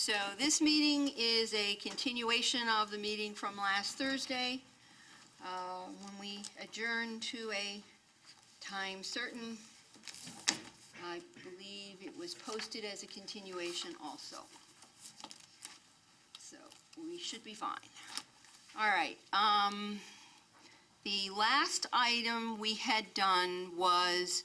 So this meeting is a continuation of the meeting from last Thursday, when we adjourned to a time certain. I believe it was posted as a continuation also. So we should be fine. All right. The last item we had done was,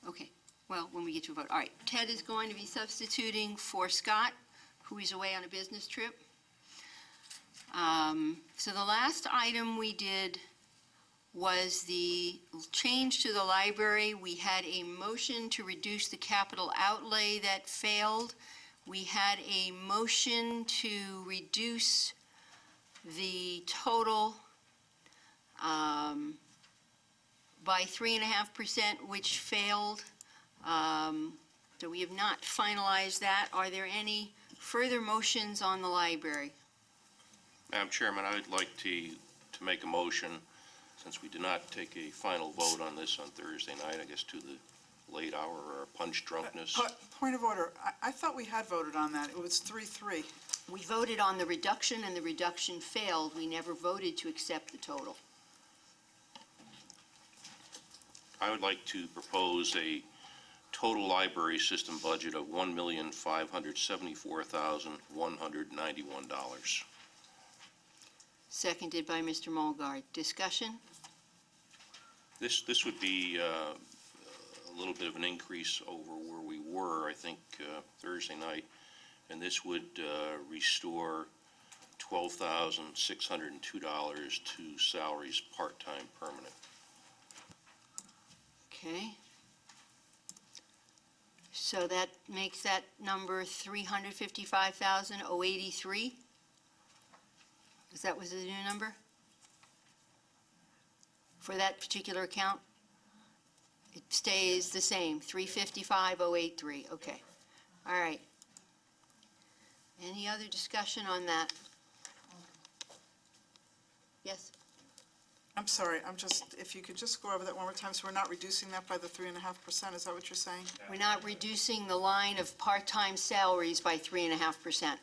okay, well, when we get to a vote. All right, Ted is going to be substituting for Scott, who is away on a business trip. So the last item we did was the change to the library. We had a motion to reduce the capital outlay that failed. We had a motion to reduce the total by 3.5%, which failed. So we have not finalized that. Are there any further motions on the library? Madam Chairman, I would like to make a motion, since we did not take a final vote on this on Thursday night, I guess to the late hour or punch drunkenness. Point of order. I thought we had voted on that. It was 3-3. We voted on the reduction, and the reduction failed. We never voted to accept the total. I would like to propose a total library system budget of $1,574,191. Seconded by Mr. Mulgard. Discussion? This would be a little bit of an increase over where we were, I think, Thursday night, and this would restore $12,602 to salaries part-time permanent. Okay. So that makes that number $355,083. Is that was the new number? For that particular account? It stays the same, 355,083. Okay. All right. Any other discussion on that? Yes? I'm sorry. If you could just go over that one more time. So we're not reducing that by the 3.5%. Is that what you're saying? We're not reducing the line of part-time salaries by 3.5%.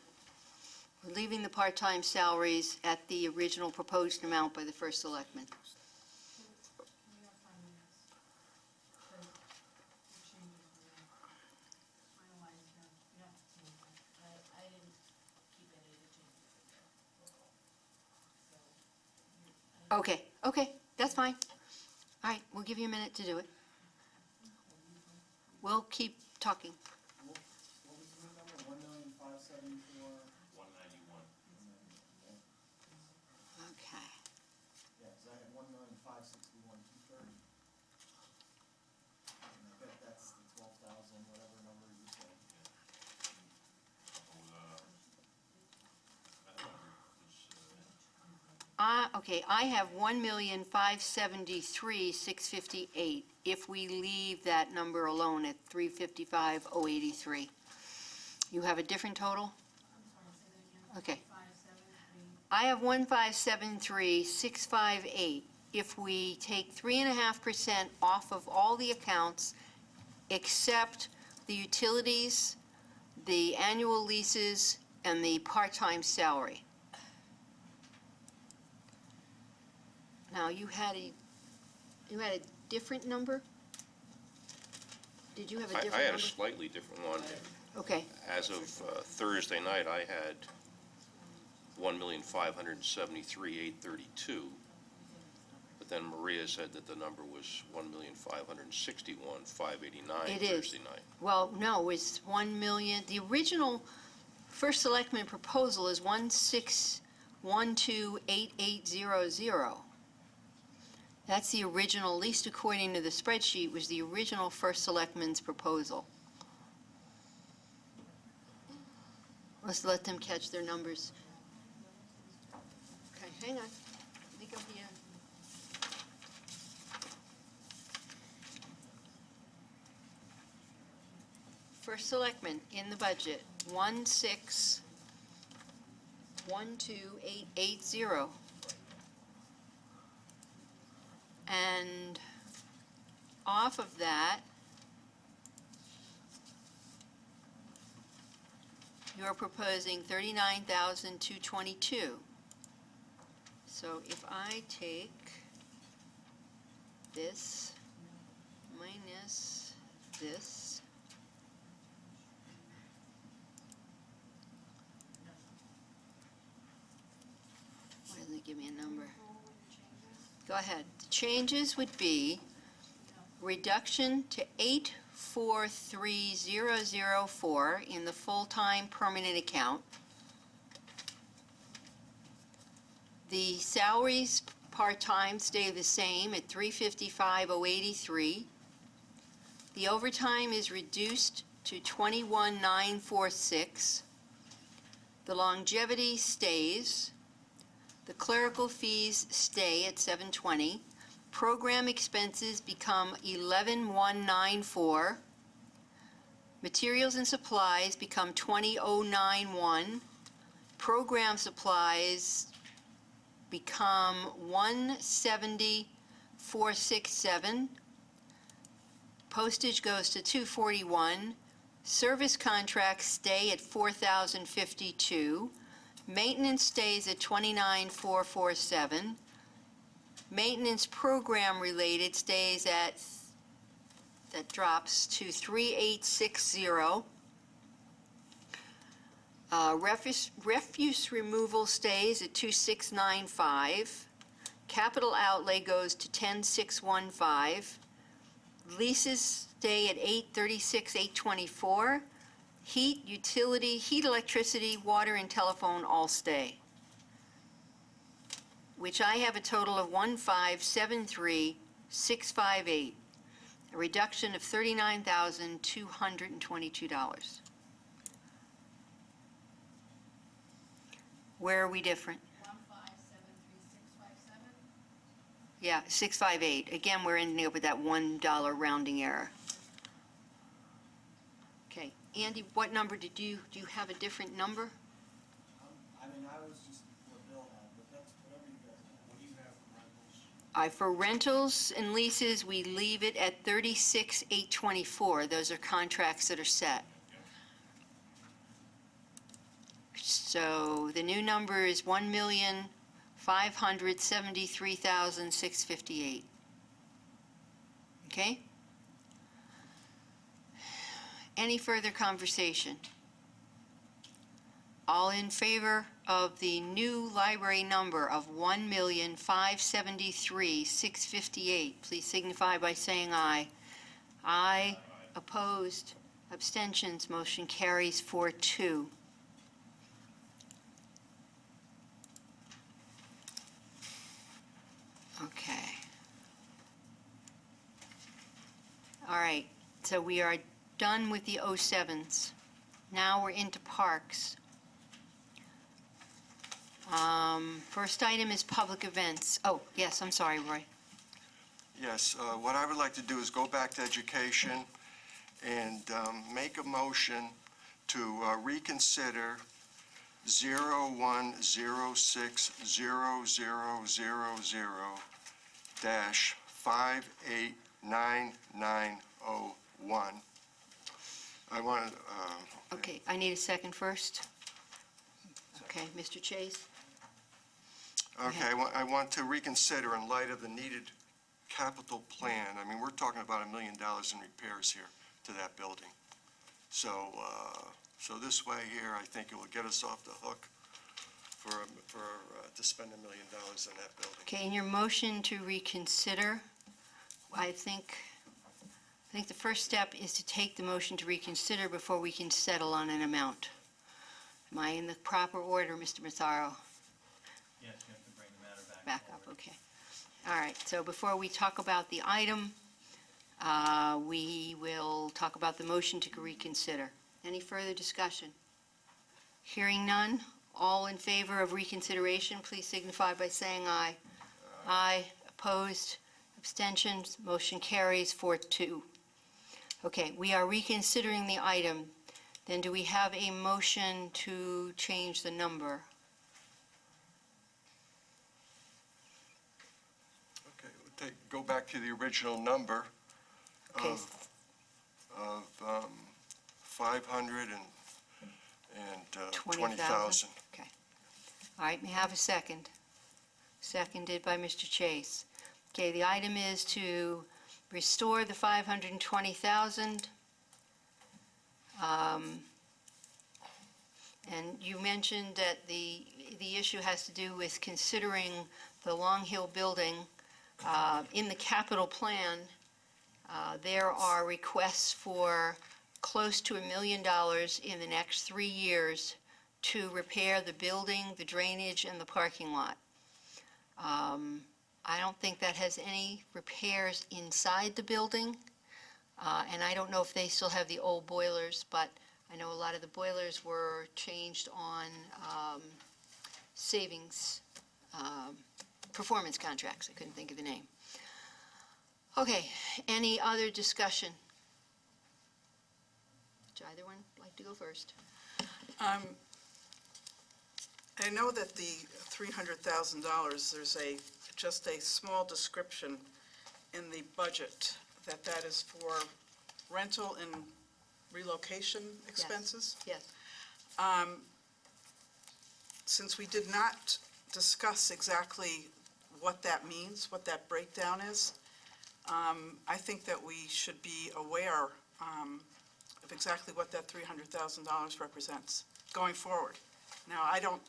We're leaving the part-time salaries at the original proposed amount by the first selectman. Okay, that's fine. All right, we'll give you a minute to do it. We'll keep talking. What was the number? 1,574,191. Okay. Yeah, because I had 1,561,230. And I bet that's the 12,000 whatever number you said. Okay, I have 1,573,658 if we leave that number alone at 355,083. You have a different total? Okay. I have 1,573,658. If we take 3.5% off of all the accounts except the utilities, the annual leases, and the part-time salary. Now, you had a different number? Did you have a different number? I had a slightly different one. Okay. As of Thursday night, I had 1,573,832. But then Maria said that the number was 1,561,589 It is. Thursday night. Well, no, it's 1 million. The original first selectman proposal is 1,612,8800. That's the original, at least according to the spreadsheet, was the original first selectman's proposal. Let's let them catch their numbers. Okay, hang on. Let me go here. First selectman in the budget, 1,612,880. And off of that, You're proposing 39,222. So if I take this minus this, why doesn't it give me a number? Go ahead. The changes would be reduction to 843,004 in the full-time permanent account. The salaries part-time stay the same at 355,083. The overtime is reduced to 21,946. The longevity stays. The clerical fees stay at 720. Program expenses become 11,194. Materials and supplies become 20,091. Program supplies become 170,467. Postage goes to 241. Service contracts stay at 4,052. Maintenance stays at 29,447. Maintenance program related stays at, that drops to 3,860. Refuse removal stays at 2,695. Capital outlay goes to 10,615. Leases stay at 836,824. Heat, utility, heat, electricity, water, and telephone all stay, which I have a total of 1,573,658, a reduction of $39,222. Where are we different? 1,573,657. Yeah, 658. Again, we're ending up with that $1 rounding error. Okay, Andy, what number do you have a different number? I mean, I was just what Bill had, but that's whatever you guys have. What do you have for For rentals? rentals and leases, we leave it at 36,824. Those are contracts that are set. So the new number is 1,573,658. Okay? Any further conversation? All in favor of the new library number of 1,573,658, please signify by saying aye. Aye. Opposed? Abstentions? Motion carries 4-2. Okay. All right, so we are done with the 07s. Now we're into parks. First item is public events. Oh, yes, I'm sorry, Roy. Yes, what I would like to do is go back to education and make a motion to reconsider 0106000-5899901. I want to, Okay, I need a second first. Okay, Mr. Chase? okay, I want to reconsider in light of the needed capital plan. I mean, we're talking about $1 million in repairs here to that building. So, so this way here, I think it will get us off the hook to spend $1 million in that building. Okay, in your motion to reconsider, I think the first step is to take the motion to reconsider before we can settle on an amount. Am I in the proper order, Mr. Mazzaro? Yes, you have to bring the matter Back up, okay. All right, so before we talk about the item, we will talk about the motion to reconsider. Any further discussion? Hearing none, all in favor of reconsideration, please signify by saying aye. Aye. Opposed? Abstentions? Motion carries 4-2. Okay, we are reconsidering the item. Then do we have a motion to change the number? Okay, we'll go back to the original number Okay. of 500 and $520,000. Okay. All right, may I have a second? Seconded by Mr. Chase. Okay, the item is to restore the 520,000. And you mentioned that the issue has to do with considering the Long Hill building. In the capital plan, there are requests for close to $1 million in the next 3 years to repair the building, the drainage, and the parking lot. I don't think that has any repairs inside the building, and I don't know if they still have the old boilers, but I know a lot of the boilers were changed on savings, performance contracts. I couldn't think of the name. Okay, any other discussion? Would either one like to go first? I know that the $300,000, there's just a small description in the budget that is for rental and relocation expenses. Yes. Since we did not discuss exactly what that means, what that breakdown is, I think that we should be aware of exactly what that $300,000 represents going forward. Now, I don't,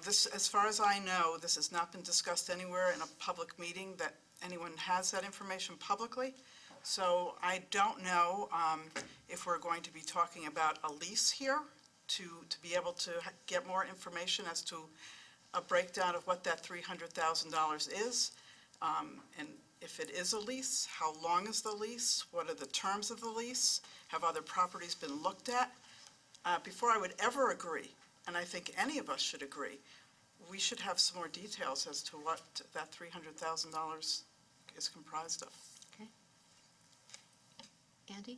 this, as far as I know, this has not been discussed anywhere in a public meeting that anyone has that information publicly. So I don't know if we're going to be talking about a lease here to be able to get more information as to a breakdown of what that $300,000 is. And if it is a lease, how long is the lease? What are the terms of the lease? Have other properties been looked at? Before I would ever agree, and I think any of us should agree, we should have some more details as to what that $300,000 is comprised of. Andy?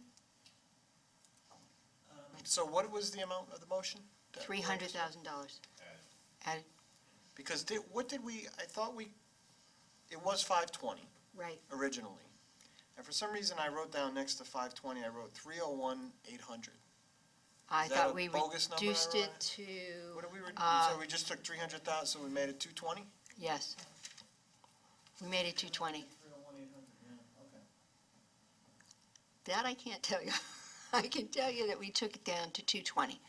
So what was the amount of the motion? $300,000. Added, Because what did we, I thought it was 520 right. originally. And for some reason, I wrote down next to 520, I wrote 301,800. I Is that thought a we bogus number I reduced it wrote? to, What did we, Uh, so we just took 300,000, so we made it 220? yes. We made it 220. 301,800, yeah, okay. That I can't tell you. I can tell you that we took it down to 220.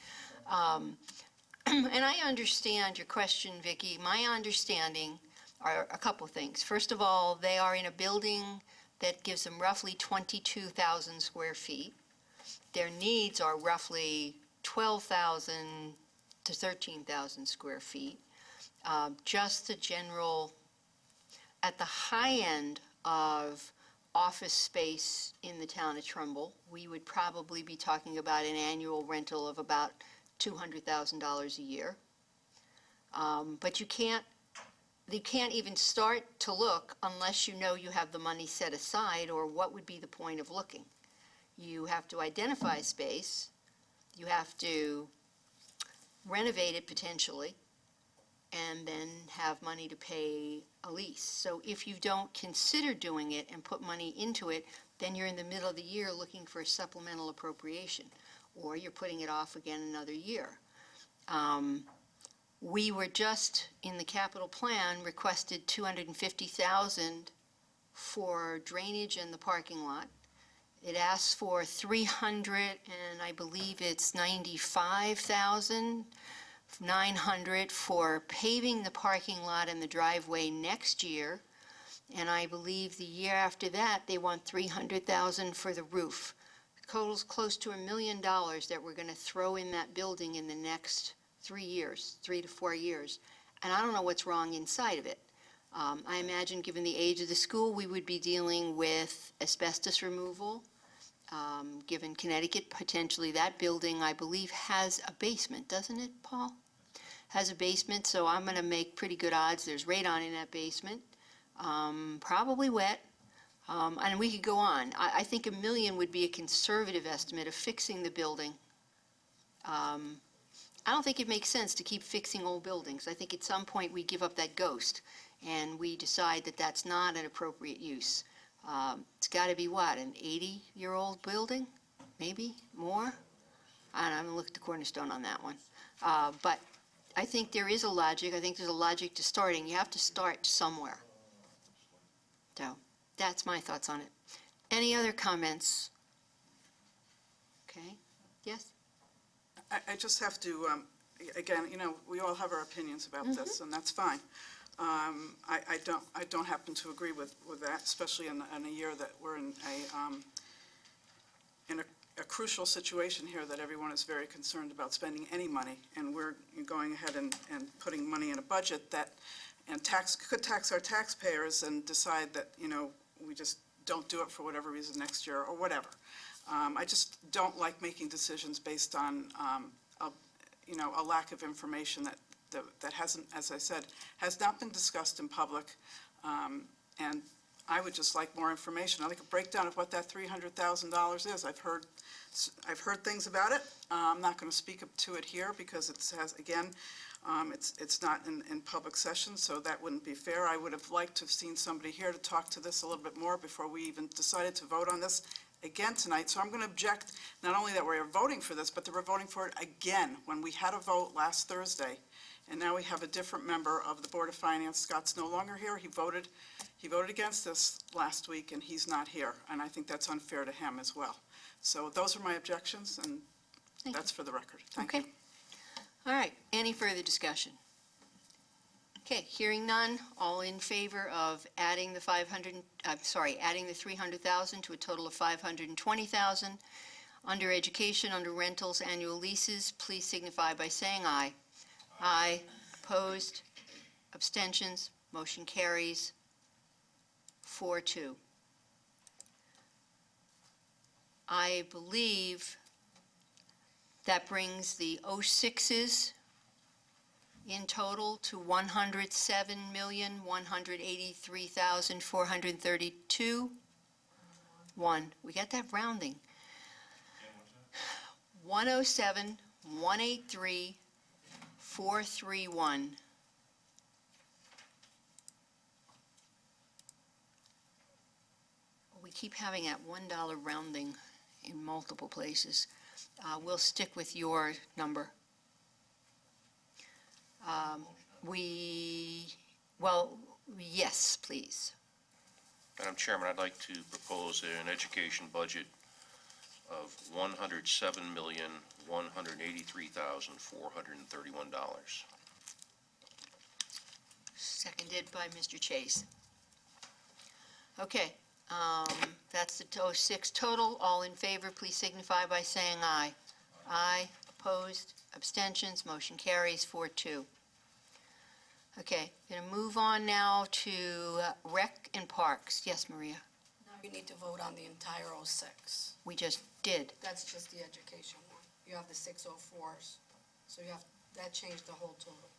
And I understand your question, Vicki. My understanding are a couple of things. First of all, they are in a building that gives them roughly 22,000 square feet. Their needs are roughly 12,000 to 13,000 square feet. Just the general, at the high end of office space in the town of Trumbull, we would probably be talking about an annual rental of about $200,000 a year. But you can't even start to look unless you know you have the money set aside, or what would be the point of looking? You have to identify space, you have to renovate it potentially, and then have money to pay a lease. So if you don't consider doing it and put money into it, then you're in the middle of the year looking for a supplemental appropriation, or you're putting it off again another year. We were just, in the capital plan, requested $250,000 for drainage and the parking lot. It asks for 300, and I believe it's 95,900 for paving the parking lot and the driveway next year. And I believe the year after that, they want 300,000 for the roof. The total's close to $1 million that we're going to throw in that building in the next 3 years, 3 to 4 years. And I don't know what's wrong inside of it. I imagine, given the age of the school, we would be dealing with asbestos removal. Given Connecticut, potentially that building, I believe, has a basement, doesn't it, Paul? Has a basement, so I'm going to make pretty good odds there's radon in that basement. Probably wet. And we could go on. I think $1 million would be a conservative estimate of fixing the building. I don't think it makes sense to keep fixing old buildings. I think at some point we give up that ghost and we decide that that's not an appropriate use. It's got to be what, an 80-year-old building? Maybe more? and I'm going to look at the Cornerstone on that one. But I think there is a logic. I think there's a logic to starting. You have to start somewhere. So that's my thoughts on it. Any other comments? Okay, yes? I just have to, again, we all have our opinions about this, and that's fine. I don't happen to agree with that, especially in a year that we're in a crucial situation here, that everyone is very concerned about spending any money, and we're going ahead and putting money in a budget that, and could tax our taxpayers and decide that, we just don't do it for whatever reason next year or whatever. I just don't like making decisions based on, a lack of information that hasn't, as I said, has not been discussed in public. And I would just like more information. I'd like a breakdown of what that $300,000 is. I've heard things about it. I'm not going to speak to it here because it's not in public session, so that wouldn't be fair. I would have liked to have seen somebody here to talk to this a little bit more before we even decided to vote on this again tonight. So I'm going to object, not only that we're voting for this, but that we're voting for it again when we had a vote last Thursday. And now we have a different member of the Board of Finance. Scott's no longer here. He voted against this last week, and he's not here. And I think that's unfair to him as well. So those are my objections, and that's for the record. Thank you. Okay. All right, any further discussion? Okay, hearing none, all in favor of adding the adding the 300,000 to a total of 520,000 under education, under rentals, annual leases, please signify by saying aye. Aye. Opposed? Abstentions? Motion carries 4-2. I believe that brings the 06s in total to 107,183,432. We got that rounding. 107,183,431. We keep having that $1 rounding in multiple places. We'll stick with your number. Yes, please. Madam Chairman, I'd like to propose an education budget of $107,183,431. Seconded by Mr. Chase. Okay, that's the 06 total. All in favor, please signify by saying aye. Aye. Opposed? Abstentions? Motion carries 4-2. Okay, going to move on now to Rec and Parks. Yes, Maria? Now you need to vote on the entire 06. We just did. That's just the education one. You have the 604s, so that changed the whole total.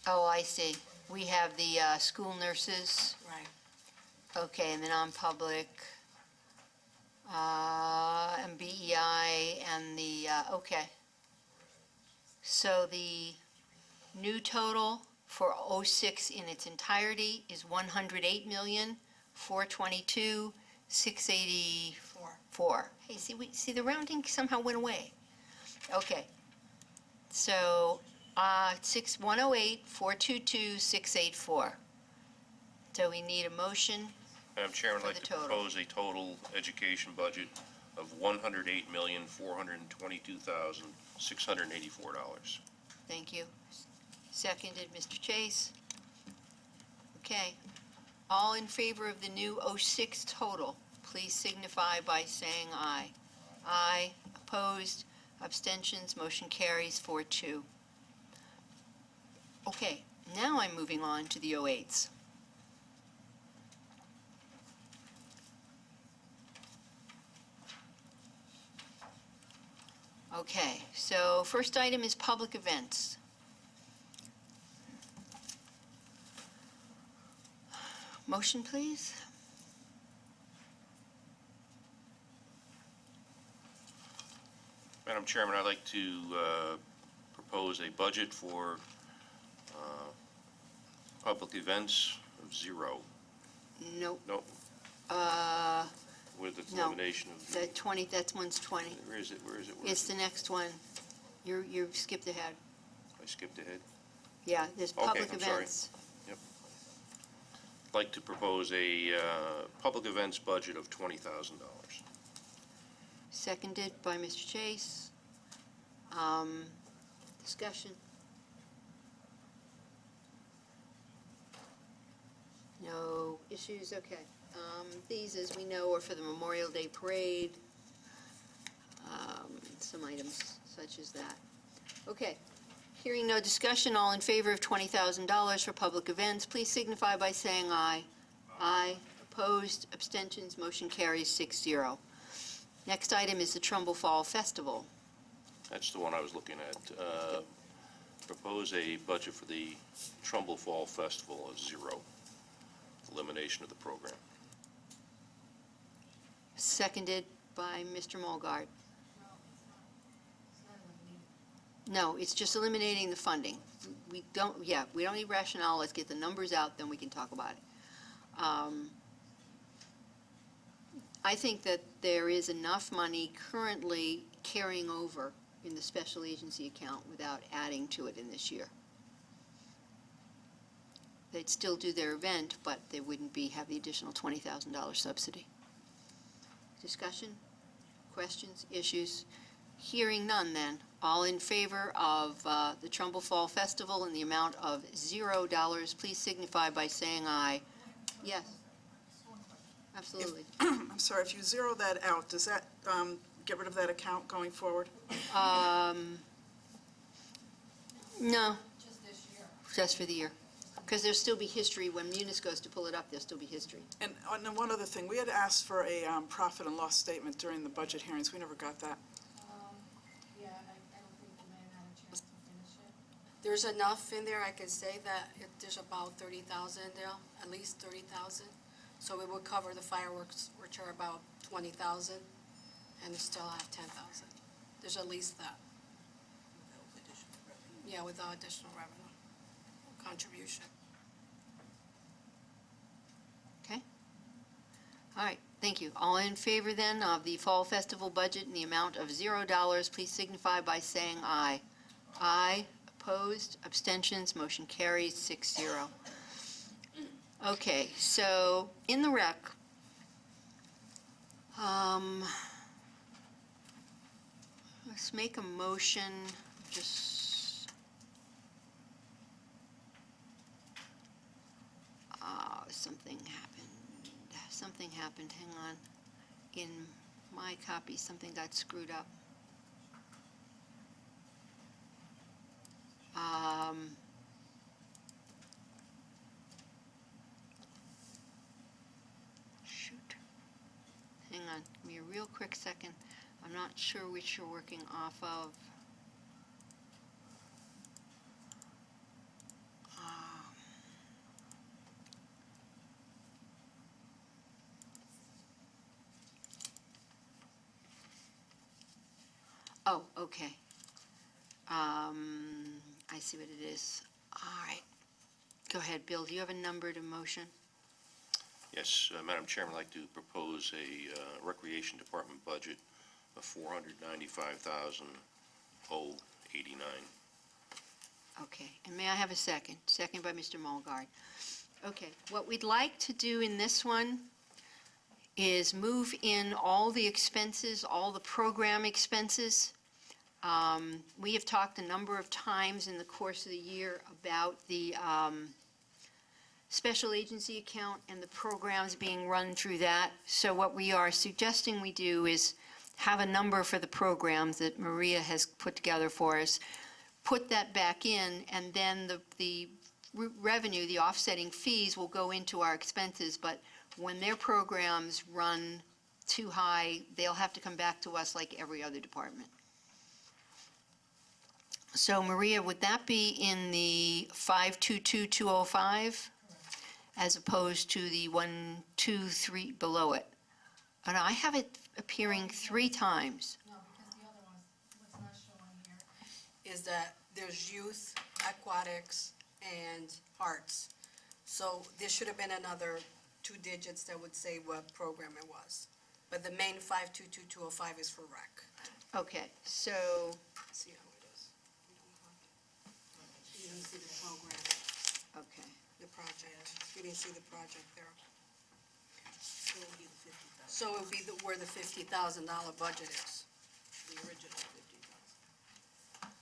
Oh, I see. We have the school nurses. Right. Okay, and the non-public, and BEI, and the, okay. So the new total for 06 in its entirety is 108,422,684. Hey, see the rounding somehow went away. Okay. So 108,422,684. So we need a motion. Madam Chairman, For I'd the like to total. propose a total education budget of $108,422,684. Thank you. Seconded, Mr. Chase. Okay. All in favor of the new 06 total, please signify by saying aye. Aye. Opposed? Abstentions? Motion carries 4-2. Okay, now I'm moving on to the 08s. Okay, so first item is public events. Motion, please. Madam Chairman, I'd like to propose a budget for public events of zero. Nope. Nope. Uh, With its No. elimination of the, That 20, that one's 20. where is it, where is it? Where It's is the it? next one. You've skipped ahead. I skipped ahead. Yeah, there's Okay, public I'm sorry. events. I'd like to propose a public events budget of $20,000. Seconded by Mr. Chase. Discussion. No issues, okay. These, as we know, are for the Memorial Day Parade. Some items such as that. Okay. Hearing no discussion, all in favor of $20,000 for public events, please signify by saying aye. Aye. Opposed, abstentions, motion carries 6-0. Next item is the Trumbull Fall Festival. That's the one I was looking at. Propose a budget for the Trumbull Fall Festival of 0. Elimination of the program. Seconded by Mr. Mulgard. No, it's just eliminating the funding. We don't need rationale, let's get the numbers out, then we can talk about it. I think that there is enough money currently carrying over in the special agency account without adding to it in this year. They'd still do their event, but they wouldn't have the additional $20,000 subsidy. Discussion? Questions? Issues? Hearing none, then. All in favor of the Trumbull Fall Festival in the amount of $0, please signify by saying aye. Yes. Absolutely. I'm sorry, if you zero that out, does that get rid of that account going forward? No, Just this year. just for the year. Because there'll still be history. When Munis goes to pull it up, there'll still be history. And then one other thing, we had asked for a profit and loss statement during the budget hearings. We never got that. Yeah, I don't think the man had a chance to finish it. There's enough in there, I could say that there's about 30,000 there, at least 30,000. So it would cover the fireworks, which are about 20,000, and still have 10,000. There's at least that. Yeah, without additional revenue contribution. Okay? All right, thank you. All in favor, then, of the Fall Festival budget in the amount of $0, please signify by saying aye. Aye. Opposed? Abstentions? Motion carries 6-0. Okay, so in the rec, let's make a motion, just, something happened, hang on. In my copy, something got screwed up. Shoot. Hang on, give me a real quick second. I'm not sure which you're working off of. Oh, okay. I see what it is. All right. Go ahead, Bill. Do you have a number to motion? Yes, Madam Chairman, I'd like to propose a Recreation Department budget of $495,089. Okay. And may I have a second? Second by Mr. Mulgard. Okay. What we'd like to do in this one is move in all the expenses, all the program expenses. We have talked a number of times in the course of the year about the special agency account and the programs being run through that. So what we are suggesting we do is have a number for the programs that Maria has put together for us, put that back in, and then the revenue, the offsetting fees will go into our expenses, but when their programs run too high, they'll have to come back to us like every other department. So Maria, would that be in the 522,205 as opposed to the 123 below it? And I have it appearing 3 times. No, because the other ones, what's not showing here is that there's youth, aquatics, and arts. So there should have been another 2 digits that would say what program it was. But the main 522205 is for rec. Okay, so, See how it is. You don't see the program, okay, the project. You didn't see the project there. So it would be where the $50,000 budget is, the original 50,000.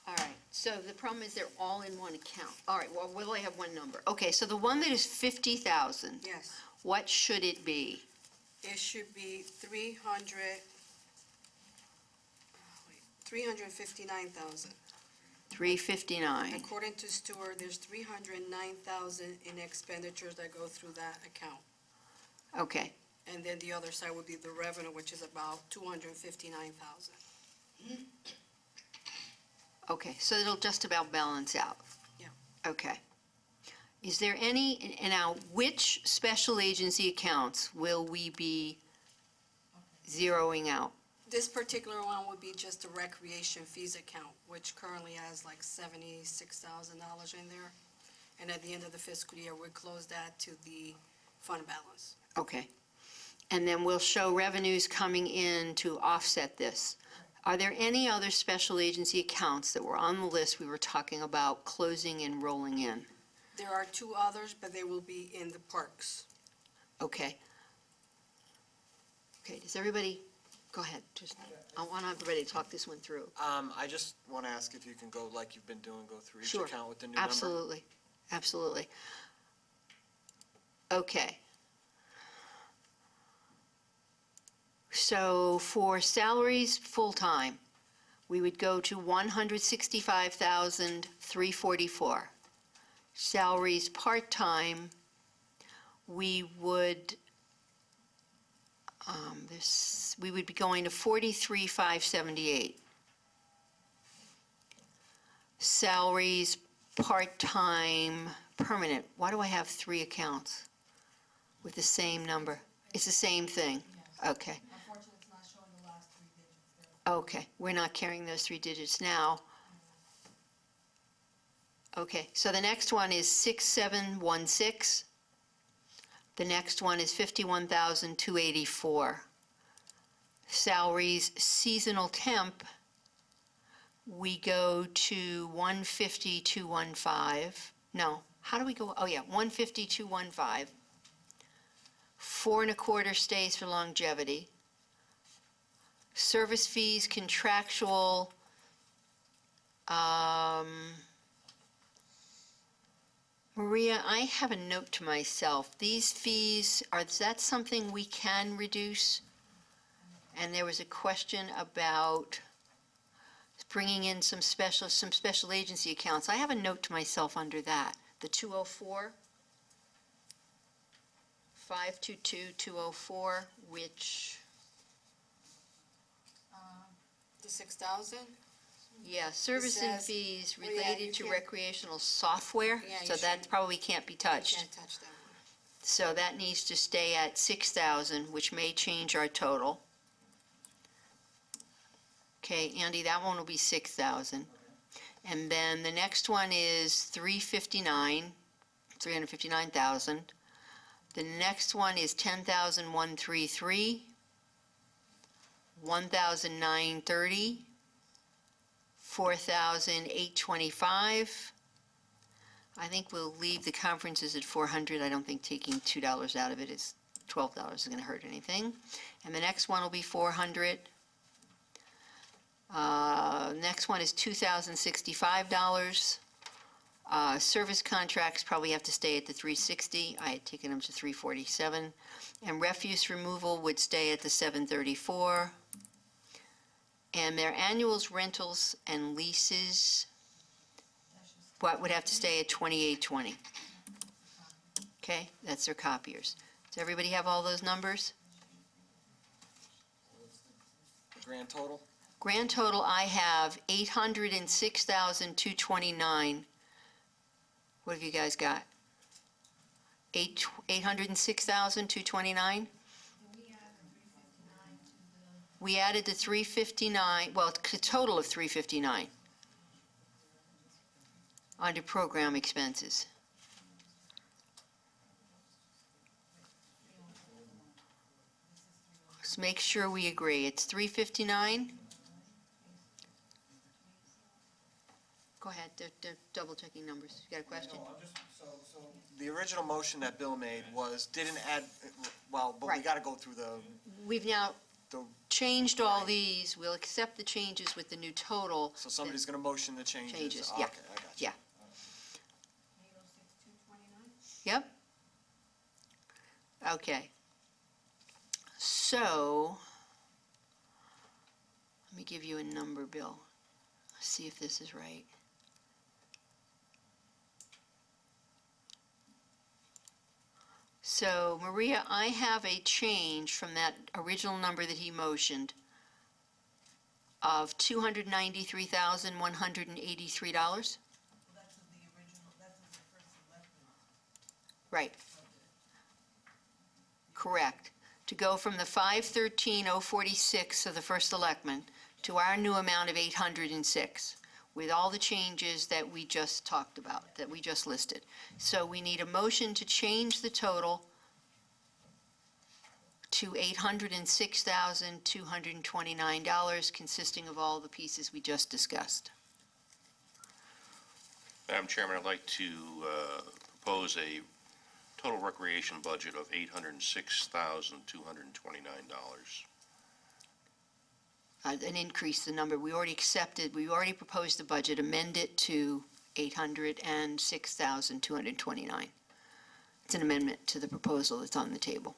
all right. So the problem is they're all in one account. All right, well, we'll only have one number. Okay, so the one that is 50,000, Yes, what should it be? it should be 359,000. 359. According to Stewart, there's 309,000 in expenditures that go through that account. Okay, And then the other side would be the revenue, which is about 259,000. okay, so it'll just about balance out. Yeah. Okay. Is there any, and now, which special agency accounts will we be zeroing out? This particular one would be just a recreation fees account, which currently has like $76,000 in there. And at the end of the fiscal year, we close that to the fund balance. Okay. And then we'll show revenues coming in to offset this. Are there any other special agency accounts that were on the list we were talking about closing and rolling in? There are two others, but they will be in the parks. Okay. Okay, does everybody, go ahead, just, I want everybody to talk this one through. I just want to ask if you can go like you've been doing, go through each Sure. account with the new number? Absolutely, absolutely. Okay. So for salaries, full-time, we would go to 165,344. Salaries, part-time, we would, we would be going to 43,578. Salaries, part-time, permanent, why do I have three accounts with the same number? It's the same thing? Okay. Unfortunately, it's not showing the last three digits there. Okay, we're not carrying those three digits now. Okay, so the next one is 6716. The next one is 51,284. Salaries, seasonal temp, we go to 150,215. No, how do we go? Oh, yeah, 150,215. 4.25 stays for longevity. Service fees, contractual, Maria, I have a note to myself. These fees, is that something we can reduce? And there was a question about bringing in some special agency accounts. I have a note to myself under that. The 204, 522-204, which, The 6,000? yeah, service and says- fees well, yeah, related you to can't- recreational software, Yeah, you so that shouldn't. probably can't be You touched. can't touch that one. So that needs to stay at 6,000, which may change our total. Okay, Andy, that one will be 6,000. And then the next one is 359,000. The next one is 10,133, 1,930, 4,825. I think we'll leave the conferences at 400. I don't think taking $2 out of it is, $12 is going to hurt anything. And the next one will be 400. Next one is $2,065. Service contracts probably have to stay at the 360. I had taken them to 347. And refuse removal would stay at the 734. And their annuals, rentals, and leases, what would have to stay at 2820. Okay, that's their copiers. Does everybody have all those numbers? The grand total? Grand total, I have 806,229. What have you guys got? 806,229? We added the 359, well, a total of 359 under program expenses. Let's make sure we agree. It's 359? Go ahead, they're double checking numbers. You got a question? No, I'm just, so. The original motion that Bill made was, didn't add, well, but we Right. gotta go through the, We've now the, changed all these. We'll accept the changes with the new total. so somebody's gonna motion the changes. Changes, Oh, yeah. Okay, I got you. Yeah. Yep. Okay. So, let me give you a number, Bill. See if this is right. So, Maria, I have a change from that original number that he motioned of $293,183. That's the original, that's the first selectment. Right. Correct. To go from the 513,046 of the first selectman to our new amount of 806, with all the changes that we just talked about, that we just listed. So we need a motion to change the total to $806,229, consisting of all the pieces we just discussed. Madam Chairman, I'd like to propose a total recreation budget of $806,229. An increase, the number, we already accepted, we already proposed the budget, amend it to $806,229. It's an amendment to the proposal that's on the table.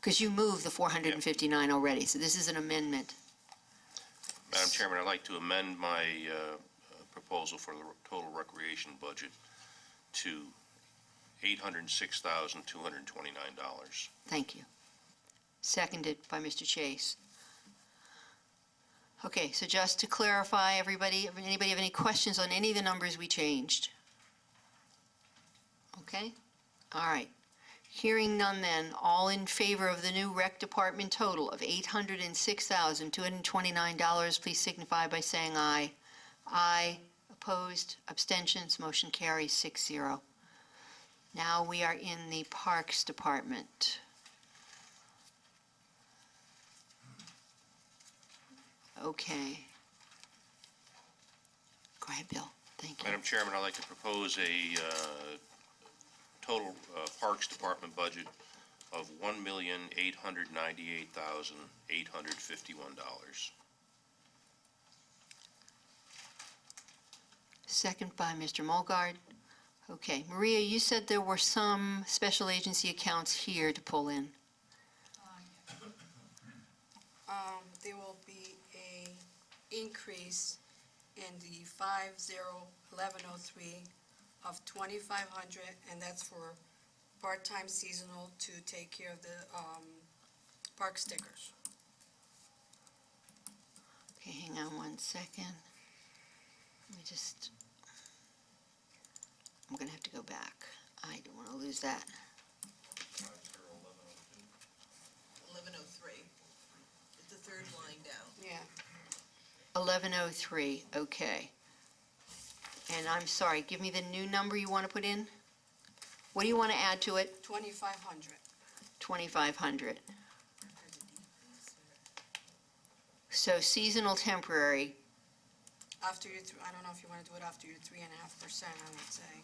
Because you moved the 459 already, so this is an amendment. Madam Chairman, I'd like to amend my proposal for the total recreation budget to $806,229. Thank you. Seconded by Mr. Chase. Okay, so just to clarify, everybody, anybody have any questions on any of the numbers we changed? Okay, all right. Hearing none then, all in favor of the new rec department total of $806,229, please signify by saying aye. Aye. Opposed, abstentions, motion carries 6-0. Now we are in the Parks Department. Okay. Go ahead, Bill. Thank you. Madam Chairman, I'd like to propose a total Parks Department budget of $1,898,851. Second by Mr. Mulgard. Okay, Maria, you said there were some special agency accounts here to pull in. There will be a increase in the 501103 of 2,500, and that's for part-time seasonal to take care of the park stickers. Okay, hang on one second. Let me just, I'm gonna have to go back. I don't want to lose that. 1103. It's the third line down. Yeah. 1103, okay. And I'm sorry, give me the new number you want to put in? What do you want to add to it? 2,500. 2,500. So seasonal temporary, After your, I don't know if you want to do it after your 3.5%, I would say.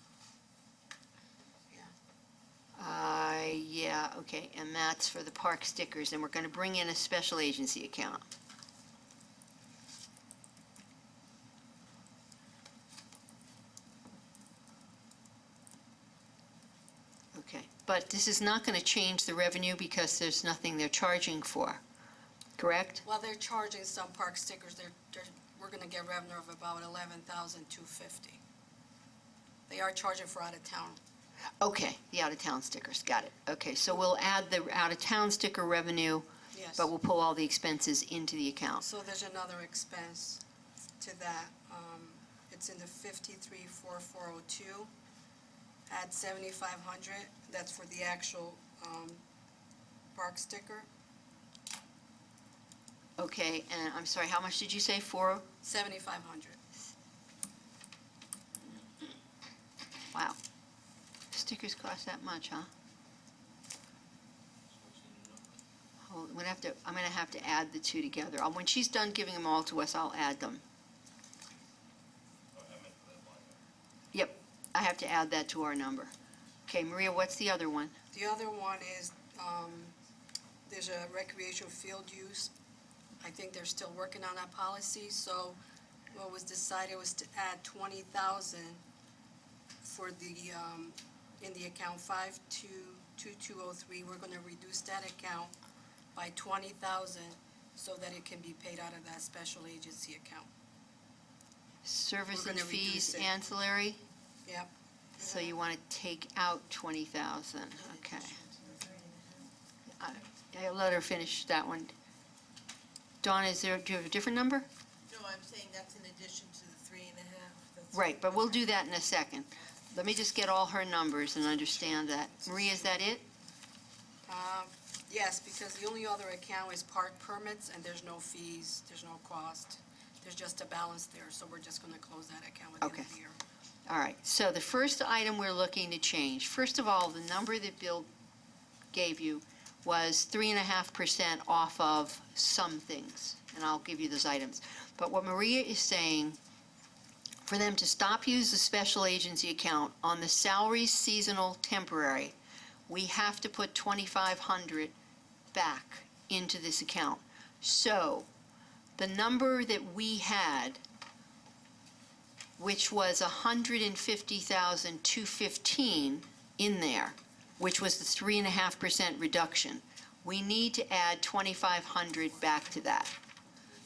yeah, okay, and that's for the park stickers, and we're going to bring in a special agency account. Okay, but this is not going to change the revenue because there's nothing they're charging for, correct? Well, they're charging some park stickers, we're going to get revenue of about $11,250. They are charging for out of town. Okay, the out-of-town stickers, got it. Okay, so we'll add the out-of-town sticker revenue, Yes. but we'll pull all the expenses into the account. So there's another expense to that. It's in the 534402. Add 7,500. That's for the actual park sticker. Okay, and I'm sorry, how much did you say, 4? 7,500. Wow. Stickers cost that much, huh? Hold, I'm gonna have to add the two together. When she's done giving them all to us, I'll add them. Yep, I have to add that to our number. Okay, Maria, what's the other one? The other one is, there's a recreational field use. I think they're still working on that policy, so what was decided was to add 20,000 for the, in the account 522203. We're gonna reduce that account by 20,000 so that it can be paid out of that special agency account. Service We're and gonna reduce fees it. ancillary, Yep. so you want to take out 20,000, okay. I'll let her finish that one. Dawn, do you have a different number? No, I'm saying that's in addition to the 3.5. That's- Right, but we'll do that in a second. Let me just get all her numbers and understand that. Maria, is that it? Yes, because the only other account is park permits, and there's no fees, there's no cost. There's just a balance there, so we're just gonna close that account at the end of Okay. the year. All right, so the first item we're looking to change, first of all, the number that Bill gave you was 3.5% off of some things, and I'll give you those items. But what Maria is saying, for them to stop use the special agency account on the salaries seasonal temporary, we have to put 2,500 back into this account. So the number that we had, which was 150,215 in there, which was the 3.5% reduction, we need to add 2,500 back to that.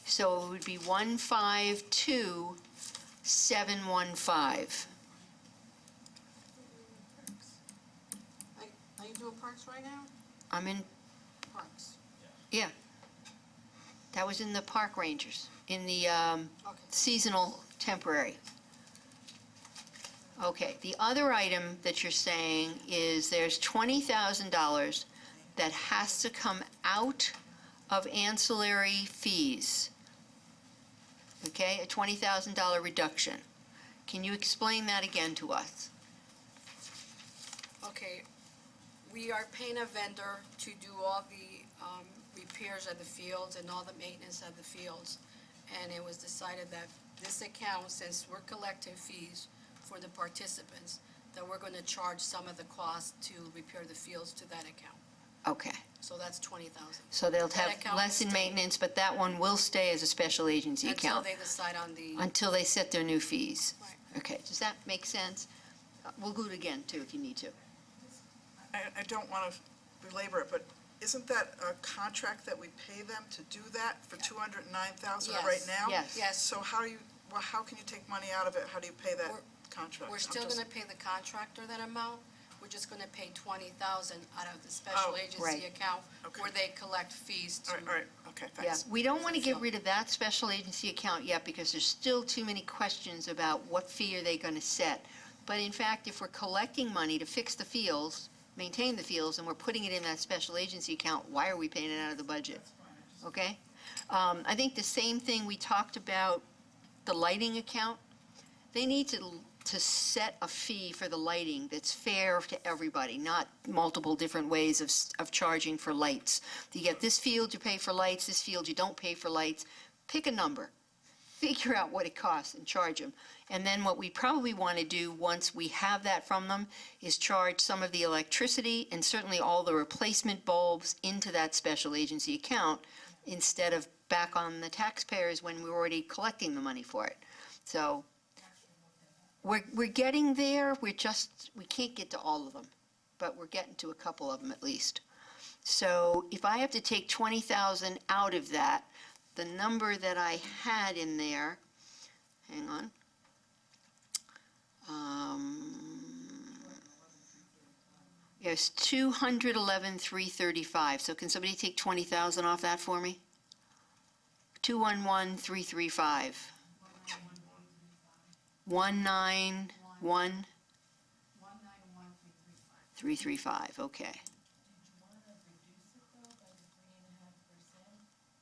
So it would be 152,715. Are you doing parks right now? I'm in, Parks. yeah. That was in the park rangers, in the Okay. seasonal temporary. Okay, the other item that you're saying is there's $20,000 that has to come out of ancillary fees. Okay, a $20,000 reduction. Can you explain that again to us? Okay, we are paying a vendor to do all the repairs at the fields and all the maintenance at the fields. And it was decided that this account, since we're collecting fees for the participants, that we're going to charge some of the cost to repair the fields to that account. Okay, So that's 20,000. so they'll That have account less will in stay. maintenance, but that one will stay as a special agency Until account they decide on the, until they set their new fees. Right. Okay, does that make sense? We'll do it again, too, if you need to. I don't want to belabor it, but isn't that a contract that we pay them to do that for 209,000 Yes, right now? yes. Yes. So how can you take money out of it? How do you pay that We're- contract? we're I'm still just- going to pay the contractor that amount. We're just going to pay 20,000 out of the special Oh, agency right. account Okay. where they collect fees to. All right, okay, Yeah, thanks. we don't want to get rid of that special agency account yet because there's still too many questions about what fee are they going to set. But in fact, if we're collecting money to fix the fields, maintain the fields, and we're putting it in that special agency account, why are we paying it out of the budget? Okay? I think the same thing we talked about, the lighting account. They need to set a fee for the lighting that's fair to everybody, not multiple different ways of charging for lights. You get this field, you pay for lights, this field, you don't pay for lights. Pick a number. Figure out what it costs and charge them. And then what we probably want to do, once we have that from them, is charge some of the electricity and certainly all the replacement bulbs into that special agency account instead of back on the taxpayers when we're already collecting the money for it. So we're getting there. We can't get to all of them, but we're getting to a couple of them at least. So if I have to take 20,000 out of that, the number that I had in there, hang on. Yes, 211,335. So can somebody take 20,000 off that for me? 211,335. 191. 335, okay.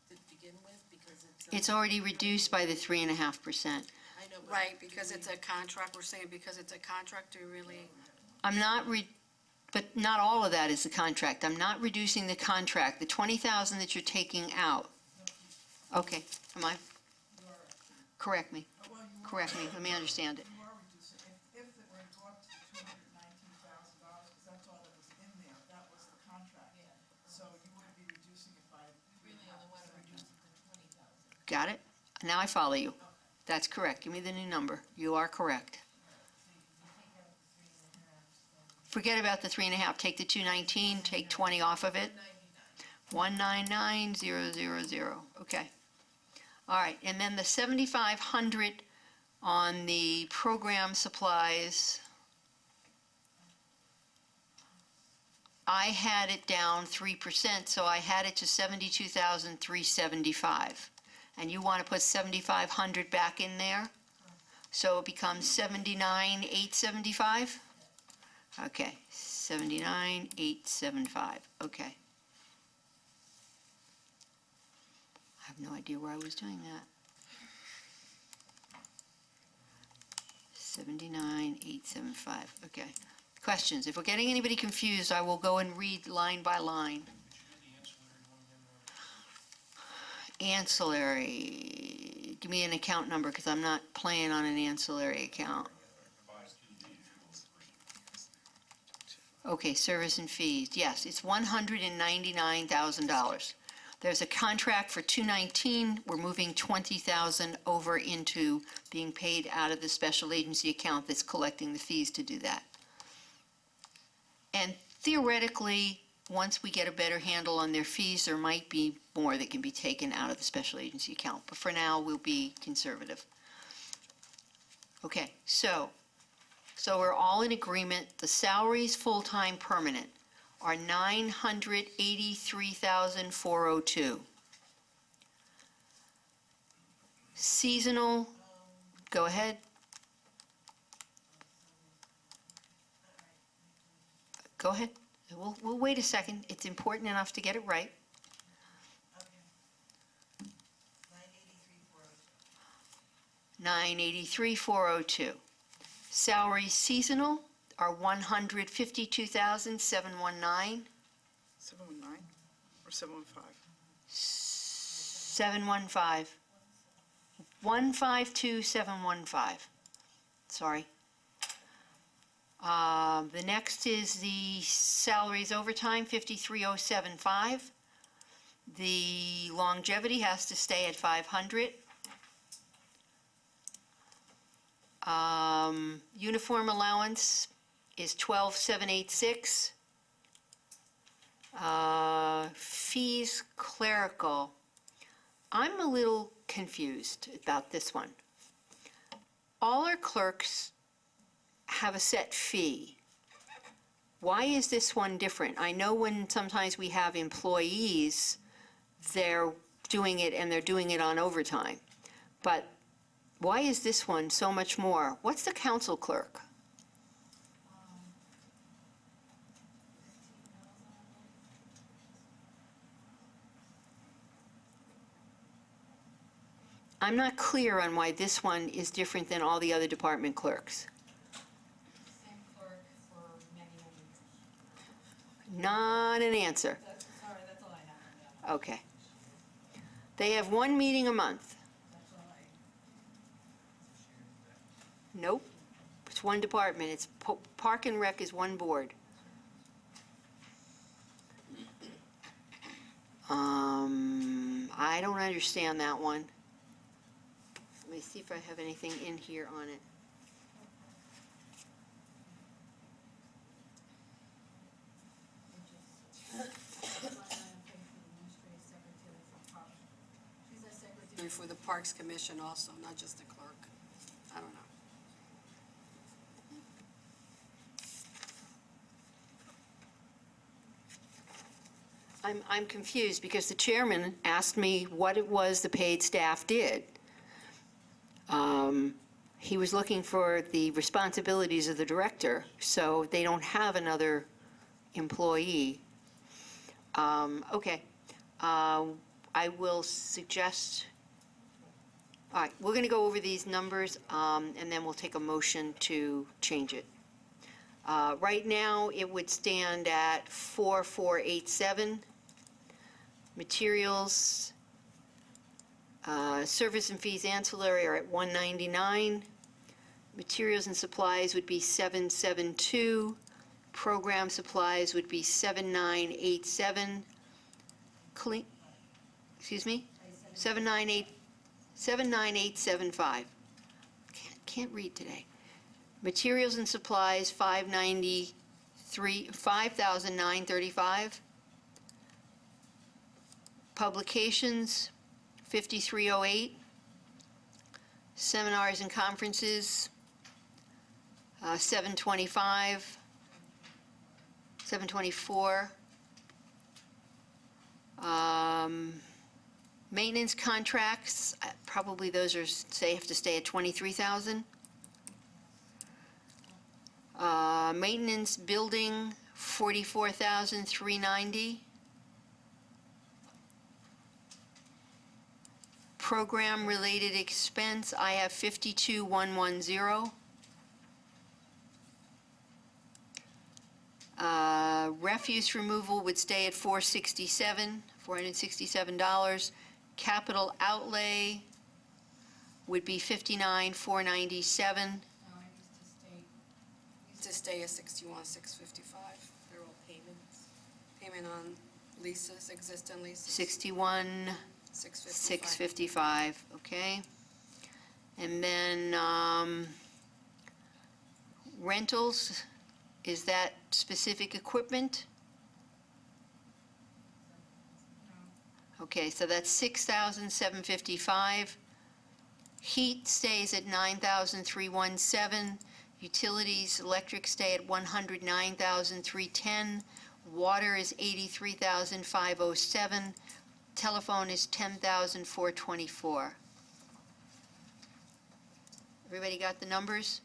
To begin with, because it's. It's already reduced by the 3.5%. I know, but. Right, because it's a contract, we're saying because it's a contract to really, I'm not But not all of that is the contract. I'm not reducing the contract, the 20,000 that you're taking out. Okay, am I? Correct me, correct me, let me understand it. You are reducing, if it were to go up to $219,000, because that's all that was in there, that was the contract. So you would be reducing it by. We really only want to reduce it to 20,000. Got it? Now I follow you. That's correct. Give me the new number. You are correct. Forget about the 3.5. Take the 219, take 20 off of it. 199,000. Okay. All right, and then the 7,500 on the program supplies, I had it down 3%, so I had it to 72,375. And you want to put 7,500 back in there? So it becomes 79,875? Okay, 79,875, okay. I have no idea where I was doing that. 79,875, okay. Questions? If we're getting anybody confused, I will go and read line by line. Ancillary, give me an account number, because I'm not playing on an ancillary account. Okay, service and fees, yes, it's $199,000. There's a contract for 219, we're moving 20,000 over into being paid out of the special agency account that's collecting the fees to do that. And theoretically, once we get a better handle on their fees, there might be more that can be taken out of the special agency account, but for now, we'll be conservative. Okay, so we're all in agreement, the salaries, full-time, permanent, are $983,402. Seasonal, go ahead. Go ahead. We'll wait a second. It's important enough to get it right. 983,402. Salaries seasonal are 152,719. 719 or 715? 715. 152,715. Sorry. The next is the salaries overtime, 53,075. The longevity has to stay at 500. Uniform allowance is 12,786. Fees clerical. I'm a little confused about this one. All our clerks have a set fee. Why is this one different? I know when sometimes we have employees, they're doing it and they're doing it on overtime. But why is this one so much more? What's the council clerk? I'm not clear on why this one is different than all the other department clerks. Same clerk for many, many years. Not an answer. Sorry, that's all I have. Okay. They have one meeting a month. That's all I. Nope. It's one department. It's Park and Rec is one board. I don't understand that one. Let me see if I have anything in here on it. For the Parks Commission also, not just the clerk. I don't know. I'm confused because the chairman asked me what it was the paid staff did. He was looking for the responsibilities of the director, so they don't have another employee. Okay. I will suggest, all right, we're going to go over these numbers, and then we'll take a motion to change it. Right now, it would stand at 4487. Materials, service and fees ancillary are at 199. Materials and supplies would be 772. Program supplies would be 7987. Clean, excuse me? 79875. Can't read today. Materials and supplies, 5,935. Publications, 5308. Seminars and conferences, 725. 724. Maintenance contracts, probably those are, have to stay at 23,000. Maintenance building, 44,390. Program-related expense, I have 52,110. Refuse removal would stay at $467. Capital outlay would be 59,497. No, it needs to stay at 61,655. They're all payments. Payment on leases, existing leases. 61,655, okay? And then rentals, is that specific equipment? Okay, so that's 6,755. Heat stays at 9,317. Utilities, electric stay at 109,310. Water is 83,507. Telephone is 10,424. Everybody got the numbers?